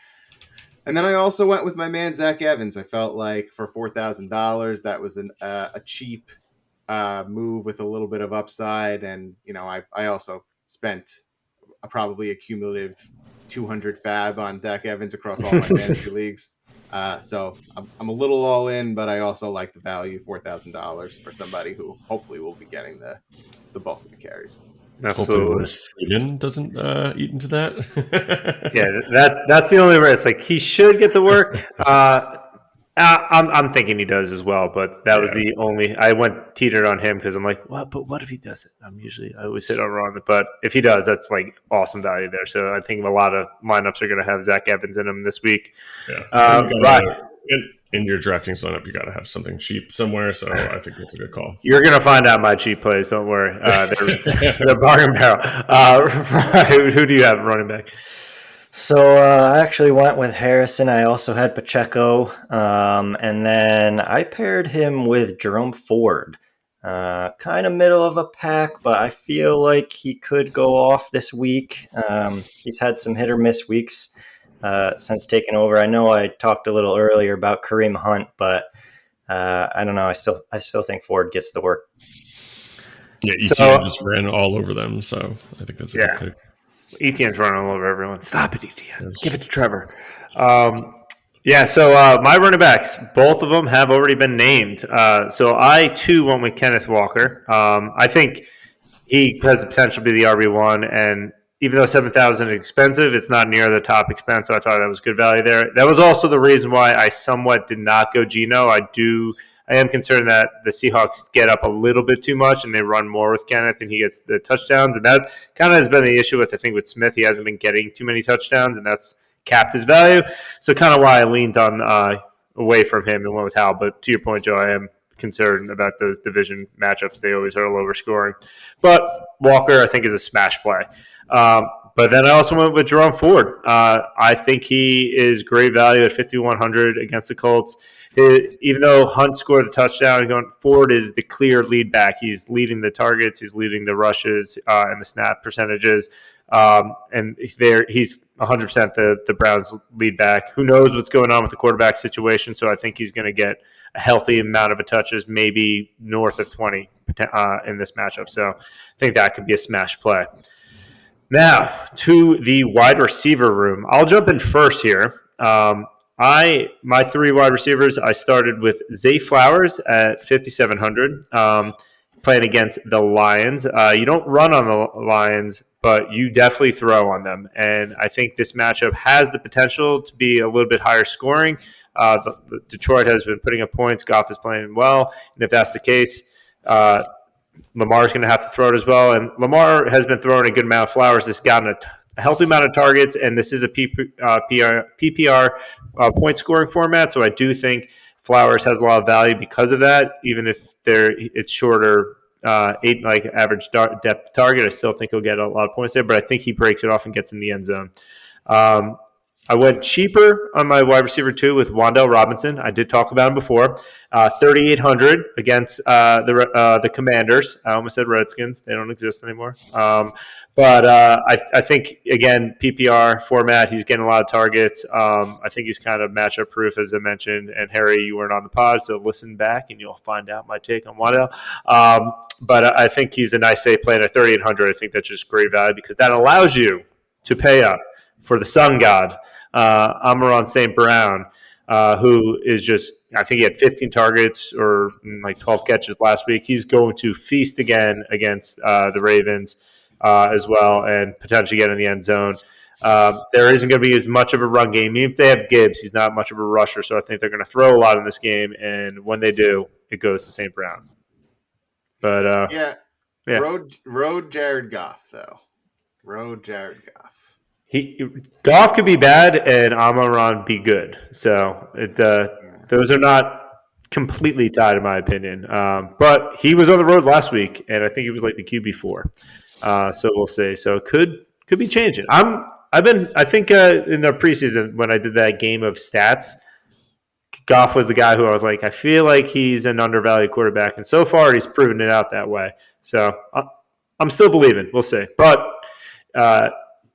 And then I also went with my man Zach Evans. I felt like for $4,000, that was a cheap move with a little bit of upside. And I also spent probably a cumulative 200 fab on Zach Evans across all my fantasy leagues. So I'm a little all in, but I also like the value, $4,000 for somebody who hopefully will be getting the bulk of the carries.
Hopefully Freeman doesn't eat into that.
Yeah, that's the only risk. Like, he should get the work. I'm thinking he does as well, but that was the only. I teetered on him because I'm like, well, but what if he doesn't? I always hit on Ron, but if he does, that's like awesome value there. So I think a lot of lineups are going to have Zach Evans in them this week.
Yeah, in your DraftKings lineup, you got to have something cheap somewhere. So I think that's a good call.
You're going to find out my cheap plays. Don't worry. They're bargain barrel. Who do you have running back?
So I actually went with Harrison. I also had Pacheco. And then I paired him with Jerome Ford. Kind of middle of a pack, but I feel like he could go off this week. He's had some hit or miss weeks since taking over. I know I talked a little earlier about Kareem Hunt, but I don't know. I still think Ford gets the work.
Yeah, ETN just ran all over them, so I think that's a good pick.
ETN's running all over everyone. Stop it, ETN. Give it to Trevor. So my running backs, both of them have already been named. So I, too, went with Kenneth Walker. I think he has the potential to be the RB1, and even though $7,000 is expensive, it's not near the top expense, so I thought that was good value there. That was also the reason why I somewhat did not go Geno. I am concerned that the Seahawks get up a little bit too much and they run more with Kenneth and he gets the touchdowns. And that kind of has been the issue with Smith. He hasn't been getting too many touchdowns, and that's capped his value. So kind of why I leaned on away from him and went with Hal. But to your point, Joe, I am concerned about those division matchups. They always are lower scoring. But Walker, I think, is a smash play. But then I also went with Jerome Ford. I think he is great value at $5,100 against the Colts. Even though Hunt scored a touchdown, Ford is the clear lead back. He's leading the targets, he's leading the rushes and the snap percentages. And he's 100% the Browns lead back. Who knows what's going on with the quarterback situation? So I think he's going to get a healthy amount of touches, maybe north of 20 in this matchup. So I think that could be a smash play. Now to the wide receiver room. I'll jump in first here. My three wide receivers, I started with Zay Flowers at $5,700, playing against the Lions. You don't run on the Lions, but you definitely throw on them. And I think this matchup has the potential to be a little bit higher scoring. Detroit has been putting up points. Goff is playing well. And if that's the case, Lamar's going to have to throw it as well. And Lamar has been throwing a good amount. Flowers has gotten a healthy amount of targets, and this is a PPR point scoring format. So I do think Flowers has a lot of value because of that. Even if it's shorter, average depth target, I still think he'll get a lot of points there. But I think he breaks it off and gets in the end zone. I went cheaper on my wide receiver too with Wan'Dale Robinson. I did talk about him before. $3,800 against the Commanders. I almost said Redskins. They don't exist anymore. But I think, again, PPR format, he's getting a lot of targets. I think he's kind of matchup proof, as I mentioned. And Harry, you weren't on the pod, so listen back and you'll find out my take on Wan'Dale. But I think he's a nice safe play at $3,800. I think that's just great value because that allows you to pay up for the sun god, Amon-Ra St. Brown, who is just, I think he had 15 targets or like 12 catches last week. He's going to feast again against the Ravens as well and potentially get in the end zone. There isn't going to be as much of a run game. Even if they have Gibbs, he's not much of a rusher, so I think they're going to throw a lot in this game, and when they do, it goes to St. Brown. But
yeah. Road Jared Goff, though. Road Jared Goff.
Goff could be bad, and Amon-Ra be good. So those are not completely tied, in my opinion. But he was on the road last week, and I think he was like the QB4. So we'll see. So it could be changing. I think in the preseason when I did that game of stats, Goff was the guy who I was like, I feel like he's an undervalued quarterback, and so far he's proven it out that way. So I'm still believing. We'll see. But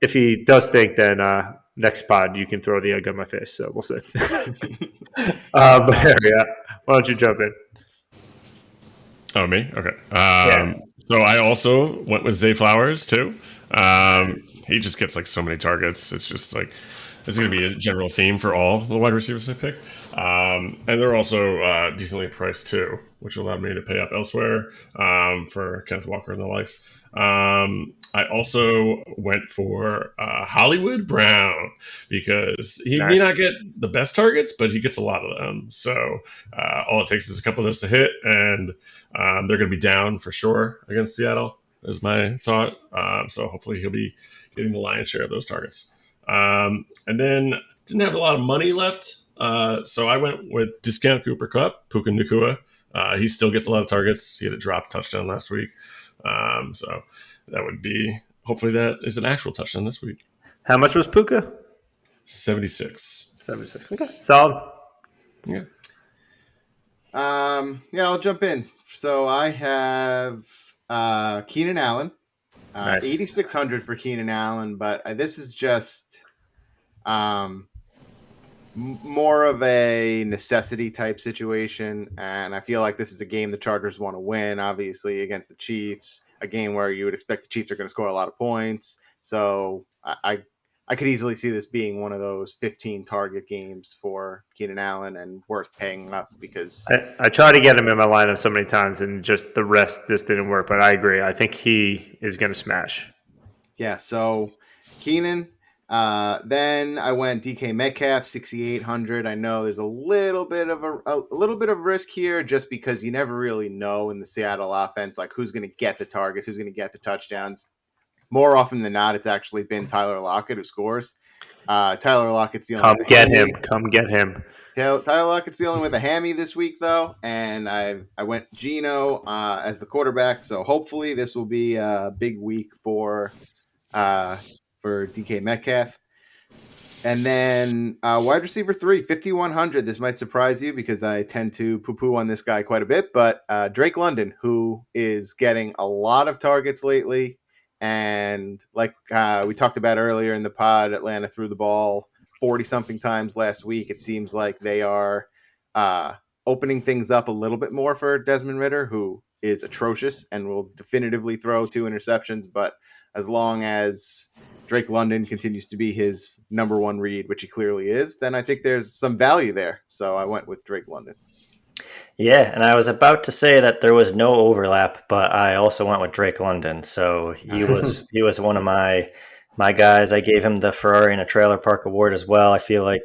if he does stink, then next pod you can throw the egg on my face. So we'll see. But yeah, why don't you jump in?
Oh, me? Okay. So I also went with Zay Flowers too. He just gets like so many targets. It's just like it's going to be a general theme for all the wide receivers I picked. And they're also decently priced too, which allowed me to pay up elsewhere for Kenneth Walker and the likes. I also went for Hollywood Brown because he may not get the best targets, but he gets a lot of them. So all it takes is a couple of those to hit, and they're going to be down for sure against Seattle, is my thought. So hopefully he'll be getting the lion's share of those targets. And then didn't have a lot of money left. So I went with Discount Cooper Kupp, Puka Nacua. He still gets a lot of targets. He had a drop touchdown last week. So that would be, hopefully that is an actual touchdown this week.
How much was Puka?
76.
Okay. Solid.
Yeah.
I'll jump in. So I have Keenan Allen.
Nice.
8,600 for Keenan Allen, but this is just more of a necessity type situation, and I feel like this is a game the Chargers want to win, obviously, against the Chiefs, a game where you would expect the Chiefs are going to score a lot of points. So I could easily see this being one of those 15 target games for Keenan Allen and worth paying up because
I tried to get him in my lineup so many times and just the rest just didn't work, but I agree. I think he is going to smash.
Yeah, so Keenan. Then I went DK Metcalf 6,800. I know there's a little bit of risk here just because you never really know in the Seattle offense like who's going to get the targets, who's going to get the touchdowns. More often than not, it's actually been Tyler Lockett who scores. Tyler Lockett's dealing.
Come get him.
Tyler Lockett's dealing with a hammy this week though, and I went Geno as the quarterback. So hopefully this will be a big week for DK Metcalf. And then wide receiver 3, 5,100. This might surprise you because I tend to poo-poo on this guy quite a bit, but Drake London, who is getting a lot of targets lately. And like we talked about earlier in the pod, Atlanta threw the ball 40-something times last week. It seems like they are opening things up a little bit more for Desmond Ridder, who is atrocious and will definitively throw 2 interceptions. But as long as Drake London continues to be his number one read, which he clearly is, then I think there's some value there. So I went with Drake London.
Yeah, and I was about to say that there was no overlap, but I also went with Drake London. So he was one of my guys. I gave him the Ferrari in a Trailer Park Award as well. I feel like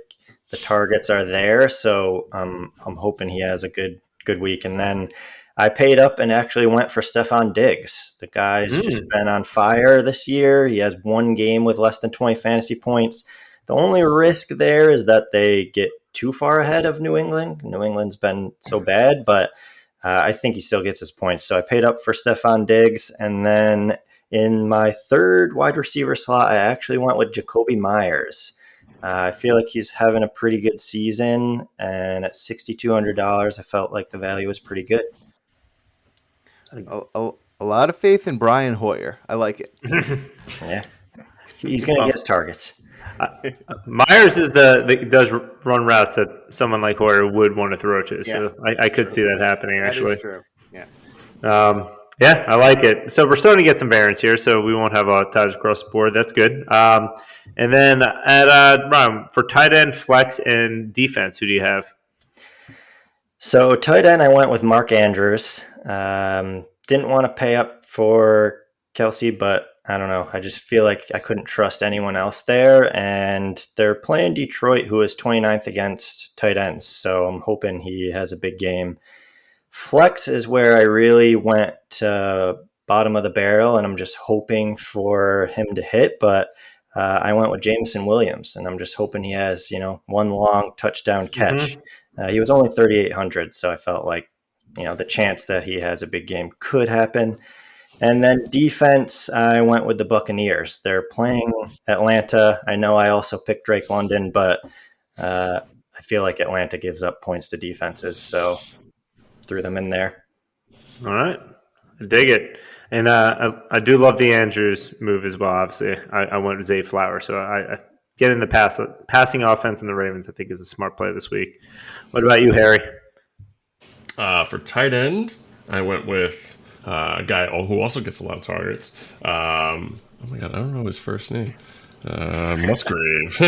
the targets are there, so I'm hoping he has a good week. And then I paid up and actually went for Stephon Diggs. The guy's just been on fire this year. He has one game with less than 20 fantasy points. The only risk there is that they get too far ahead of New England. New England's been so bad, but I think he still gets his points. So I paid up for Stephon Diggs. And then in my third wide receiver slot, I actually went with Jacoby Myers. I feel like he's having a pretty good season. And at $6,200, I felt like the value was pretty good.
A lot of faith in Brian Hoyer. I like it.
Yeah. He's going to get his targets.
Myers is does run routes that someone like Hoyer would want to throw to. So I could see that happening, actually.
That is true.
Yeah, I like it. So we're starting to get some variance here, so we won't have ties across the board. That's good. And then at Ron, for tight end, flex, and defense, who do you have?
So tight end, I went with Mark Andrews. Didn't want to pay up for Kelsey, but I don't know. I just feel like I couldn't trust anyone else there. And they're playing Detroit, who is 29th against tight ends. So I'm hoping he has a big game. Flex is where I really went bottom of the barrel, and I'm just hoping for him to hit. But I went with Jameson Williams, and I'm just hoping he has, one long touchdown catch. He was only 3,800, so I felt like, the chance that he has a big game could happen. And then defense, I went with the Buccaneers. They're playing Atlanta. I know I also picked Drake London, but I feel like Atlanta gives up points to defenses, so threw them in there.
All right. I dig it. And I do love the Andrews move as well, obviously. I went with Zay Flowers, so I get in the passing offense in the Ravens, I think, is a smart play this week. What about you, Harry?
For tight end, I went with a guy who also gets a lot of targets. Oh my god, I don't know his first name. Musgrave.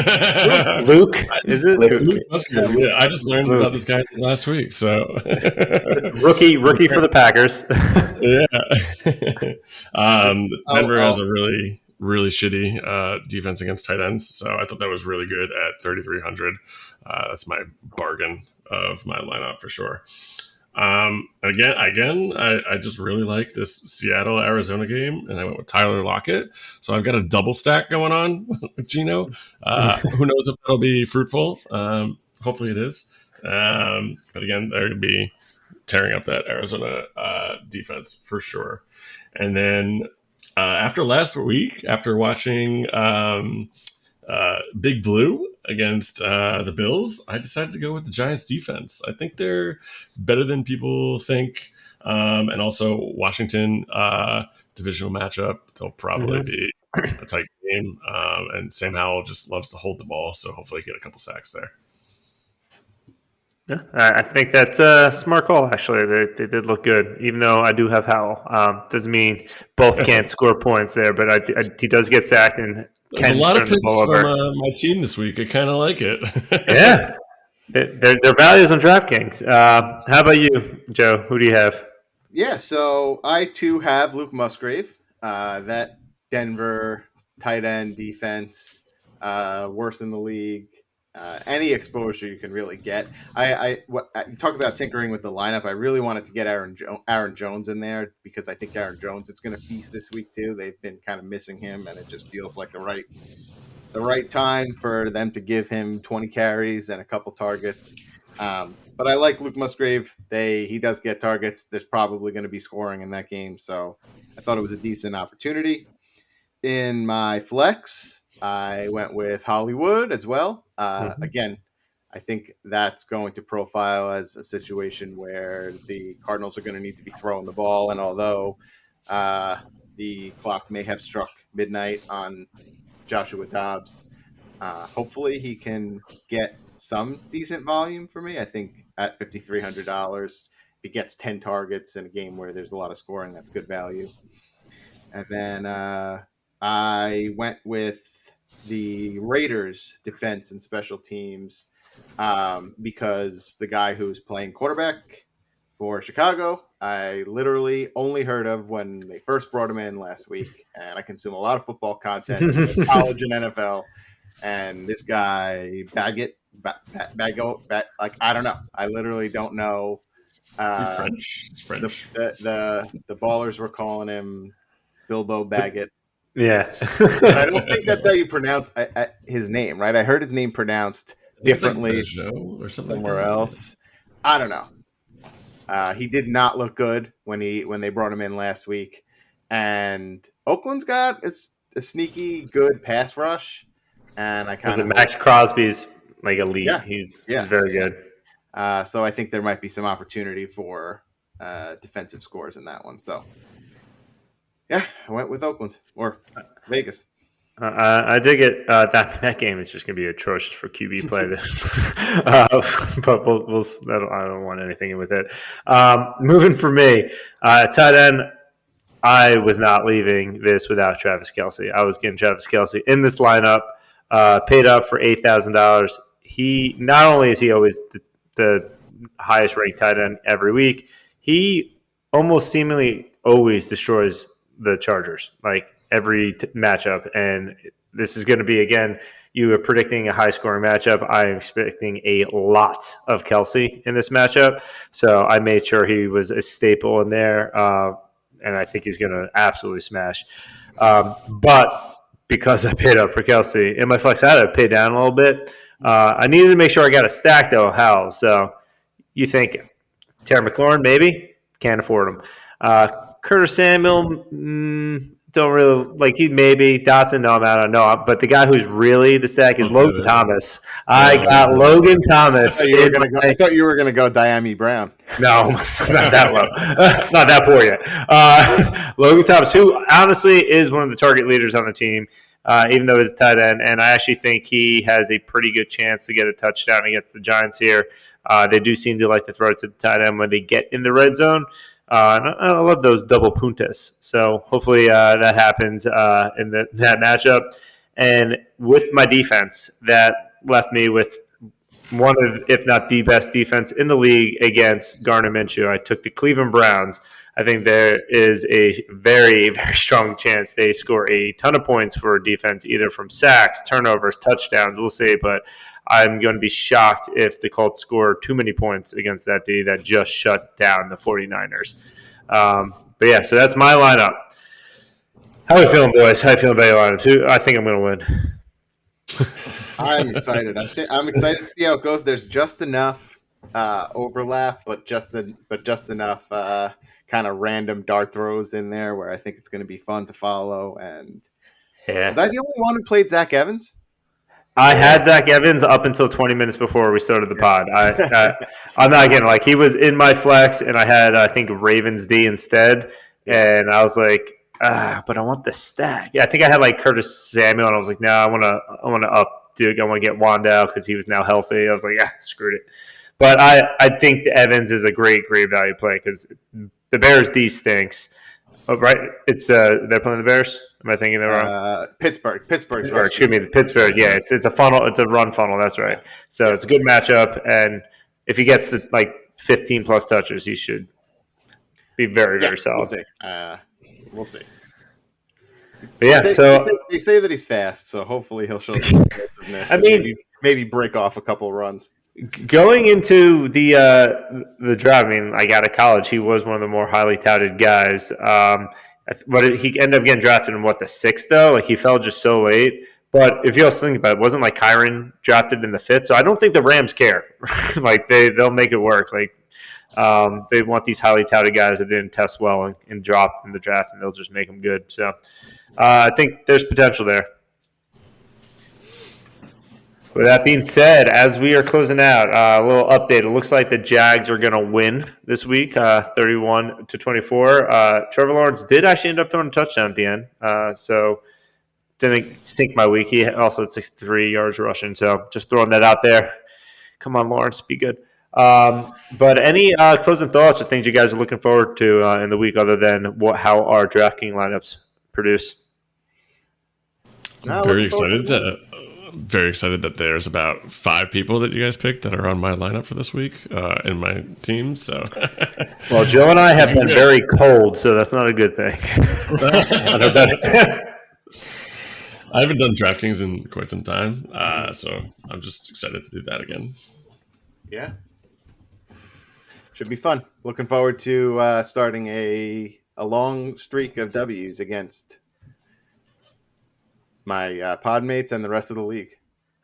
Luke? Is it?
Luke Musgrave. Yeah, I just learned about this guy last week. So
rookie for the Packers.
Yeah. Denver has a really, really shitty defense against tight ends. So I thought that was really good at 3,300. That's my bargain of my lineup for sure. Again, I just really like this Seattle Arizona game, and I went with Tyler Lockett. So I've got a double stack going on with Gino. Who knows if that'll be fruitful? Hopefully it is. But again, they're going to be tearing up that Arizona defense for sure. And then after last week, after watching Big Blue against the Bills, I decided to go with the Giants defense. I think they're better than people think. And also Washington divisional matchup, they'll probably be a tight game. And Sam Howell just loves to hold the ball, so hopefully get a couple sacks there.
Yeah, I think that's a smart call, actually. They did look good, even though I do have Howell. Doesn't mean both can't score points there, but he does get sacked and
there's a lot of picks from my team this week. I kind of like it.
Yeah. Their values on DraftKings. How about you, Joe? Who do you have?
Yeah, so I too have Luke Musgrave. That Denver tight end defense, worst in the league. Any exposure you can really get. You talk about tinkering with the lineup. I really wanted to get Aaron Jones in there because I think Aaron Jones is going to feast this week too. They've been kind of missing him, and it just feels like the right time for them to give him 20 carries and a couple targets. But I like Luke Musgrave. He does get targets. There's probably going to be scoring in that game, so I thought it was a decent opportunity. In my flex, I went with Hollywood as well. Again, I think that's going to profile as a situation where the Cardinals are going to need to be throwing the ball. And although the clock may have struck midnight on Joshua Dobbs, hopefully he can get some decent volume for me. I think at $5,300, if he gets 10 targets in a game where there's a lot of scoring, that's good value. And then I went with the Raiders defense and special teams because the guy who's playing quarterback for Chicago, I literally only heard of when they first brought him in last week, and I consume a lot of football content, college and NFL, and this guy Baggett, like I don't know, I literally don't know.
Is he French? He's French.
The ballers were calling him Bilbo Baggett.
Yeah.
I don't think that's how you pronounce his name, right? I heard his name pronounced differently
or
somewhere else. I don't know. He did not look good when they brought him in last week. And Oakland's got a sneaky good pass rush. And I kind of
Max Crosby's like elite.
Yeah.
He's very good.
So I think there might be some opportunity for defensive scores in that one. So yeah, I went with Oakland or Vegas.
I did get that game is just going to be atrocious for QB play. But I don't want anything in with it. Moving for me, tight end. I was not leaving this without Travis Kelce. I was getting Travis Kelce in this lineup. Paid up for $8,000. He not only is he always the highest ranked tight end every week, he almost seemingly always destroys the Chargers. Like every matchup. And this is going to be, again, you are predicting a high-scoring matchup. I am expecting a lot of Kelsey in this matchup. So I made sure he was a staple in there, and I think he's going to absolutely smash. But because I paid up for Kelsey, in my flex, I had to pay down a little bit. I needed to make sure I got a stack, though, Hal. So you think Terry McLaurin, maybe? Can't afford him. Curtis Samuel, don't really like. He maybe. Dotson, no, I don't know. But the guy who's really the stack is Logan Thomas. I got Logan Thomas.
I thought you were going to go Diami Brown.
No, not that low. Not that poor yet. Logan Thomas, who honestly is one of the target leaders on the team, even though he's a tight end. And I actually think he has a pretty good chance to get a touchdown against the Giants here. They do seem to like to throw it to the tight end when they get in the red zone. And I love those double puntas. So hopefully that happens in that matchup. And with my defense, that left me with one of, if not the best defense in the league against Gardner Minshew. I took the Cleveland Browns. I think there is a very, very strong chance they score a ton of points for defense, either from sacks, turnovers, touchdowns. We'll see. But I'm going to be shocked if the Colts score too many points against that D that just shut down the 49ers. But yeah, so that's my lineup. How are you feeling, boys? How are you feeling about your lineup? I think I'm going to win.
I'm excited. I'm excited to see how it goes. There's just enough overlap, but just enough kind of random dart throws in there where I think it's going to be fun to follow. And was I the only one who played Zach Evans?
I had Zach Evans up until 20 minutes before we started the pod. I'm not getting like he was in my flex, and I had I think Ravens D instead, and I was like, but I want the stack. Yeah, I think I had like Curtis Samuel, and I was like, no, I want to up Duke. I want to get Wandale because he was now healthy. I was like, screwed it. But I think the Evans is a great value play because the Bears D stinks. Oh, right, it's they're playing the Bears. Am I thinking that wrong?
Pittsburgh.
Excuse me, Pittsburgh. Yeah, it's a funnel. It's a run funnel. That's right. So it's a good matchup, and if he gets the 15 plus touches, he should be very solid.
We'll see.
But yeah,
they say that he's fast, so hopefully he'll show some aggressiveness. I mean, maybe break off a couple runs.
Going into the draft, I mean, out of college, he was one of the more highly touted guys. But he ended up getting drafted in the 6th though? He fell just so late. But if you also think about it, wasn't Kyron drafted in the 5th? So I don't think the Rams care. They'll make it work. They want these highly touted guys that didn't test well and dropped in the draft, and they'll just make them good. So I think there's potential there. With that being said, as we are closing out, a little update. It looks like the Jags are going to win this week, 31-24. Trevor Lawrence did actually end up throwing a touchdown at the end, so didn't sink my week. He also had 63 yards rushing, so just throwing that out there. Come on, Lawrence, be good. But any closing thoughts or things you guys are looking forward to in the week other than how our DraftKings lineups produce?
Very excited that there's about 5 people that you guys picked that are on my lineup for this week in my team. So,
well, Joe and I have been very cold, so that's not a good thing.
I haven't done DraftKings in quite some time, so I'm just excited to do that again.
Yeah, should be fun. Looking forward to starting a long streak of W's against my pod mates and the rest of the league.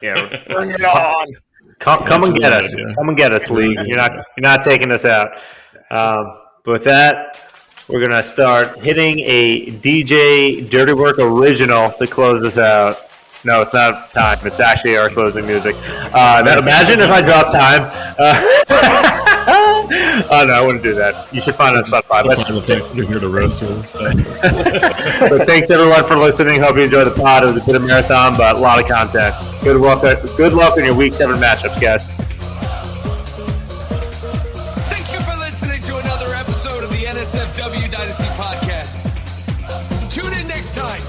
Yeah,
bring it on!
Come and get us. Come and get us, league. You're not taking us out. But with that, we're gonna start hitting a DJ Dirtywork original to close us out. No, it's not time. It's actually our closing music. Imagine if I dropped time. Oh, no, I wouldn't do that. You should find it on Spotify.
You're here to roast me. So.
But thanks, everyone, for listening. Hope you enjoyed the pod. It was a bit of a marathon, but a lot of content. Good luck in your Week 7 matchups, guys.
Thank you for listening to another episode of the NSFW Dynasty Podcast. Tune in next time.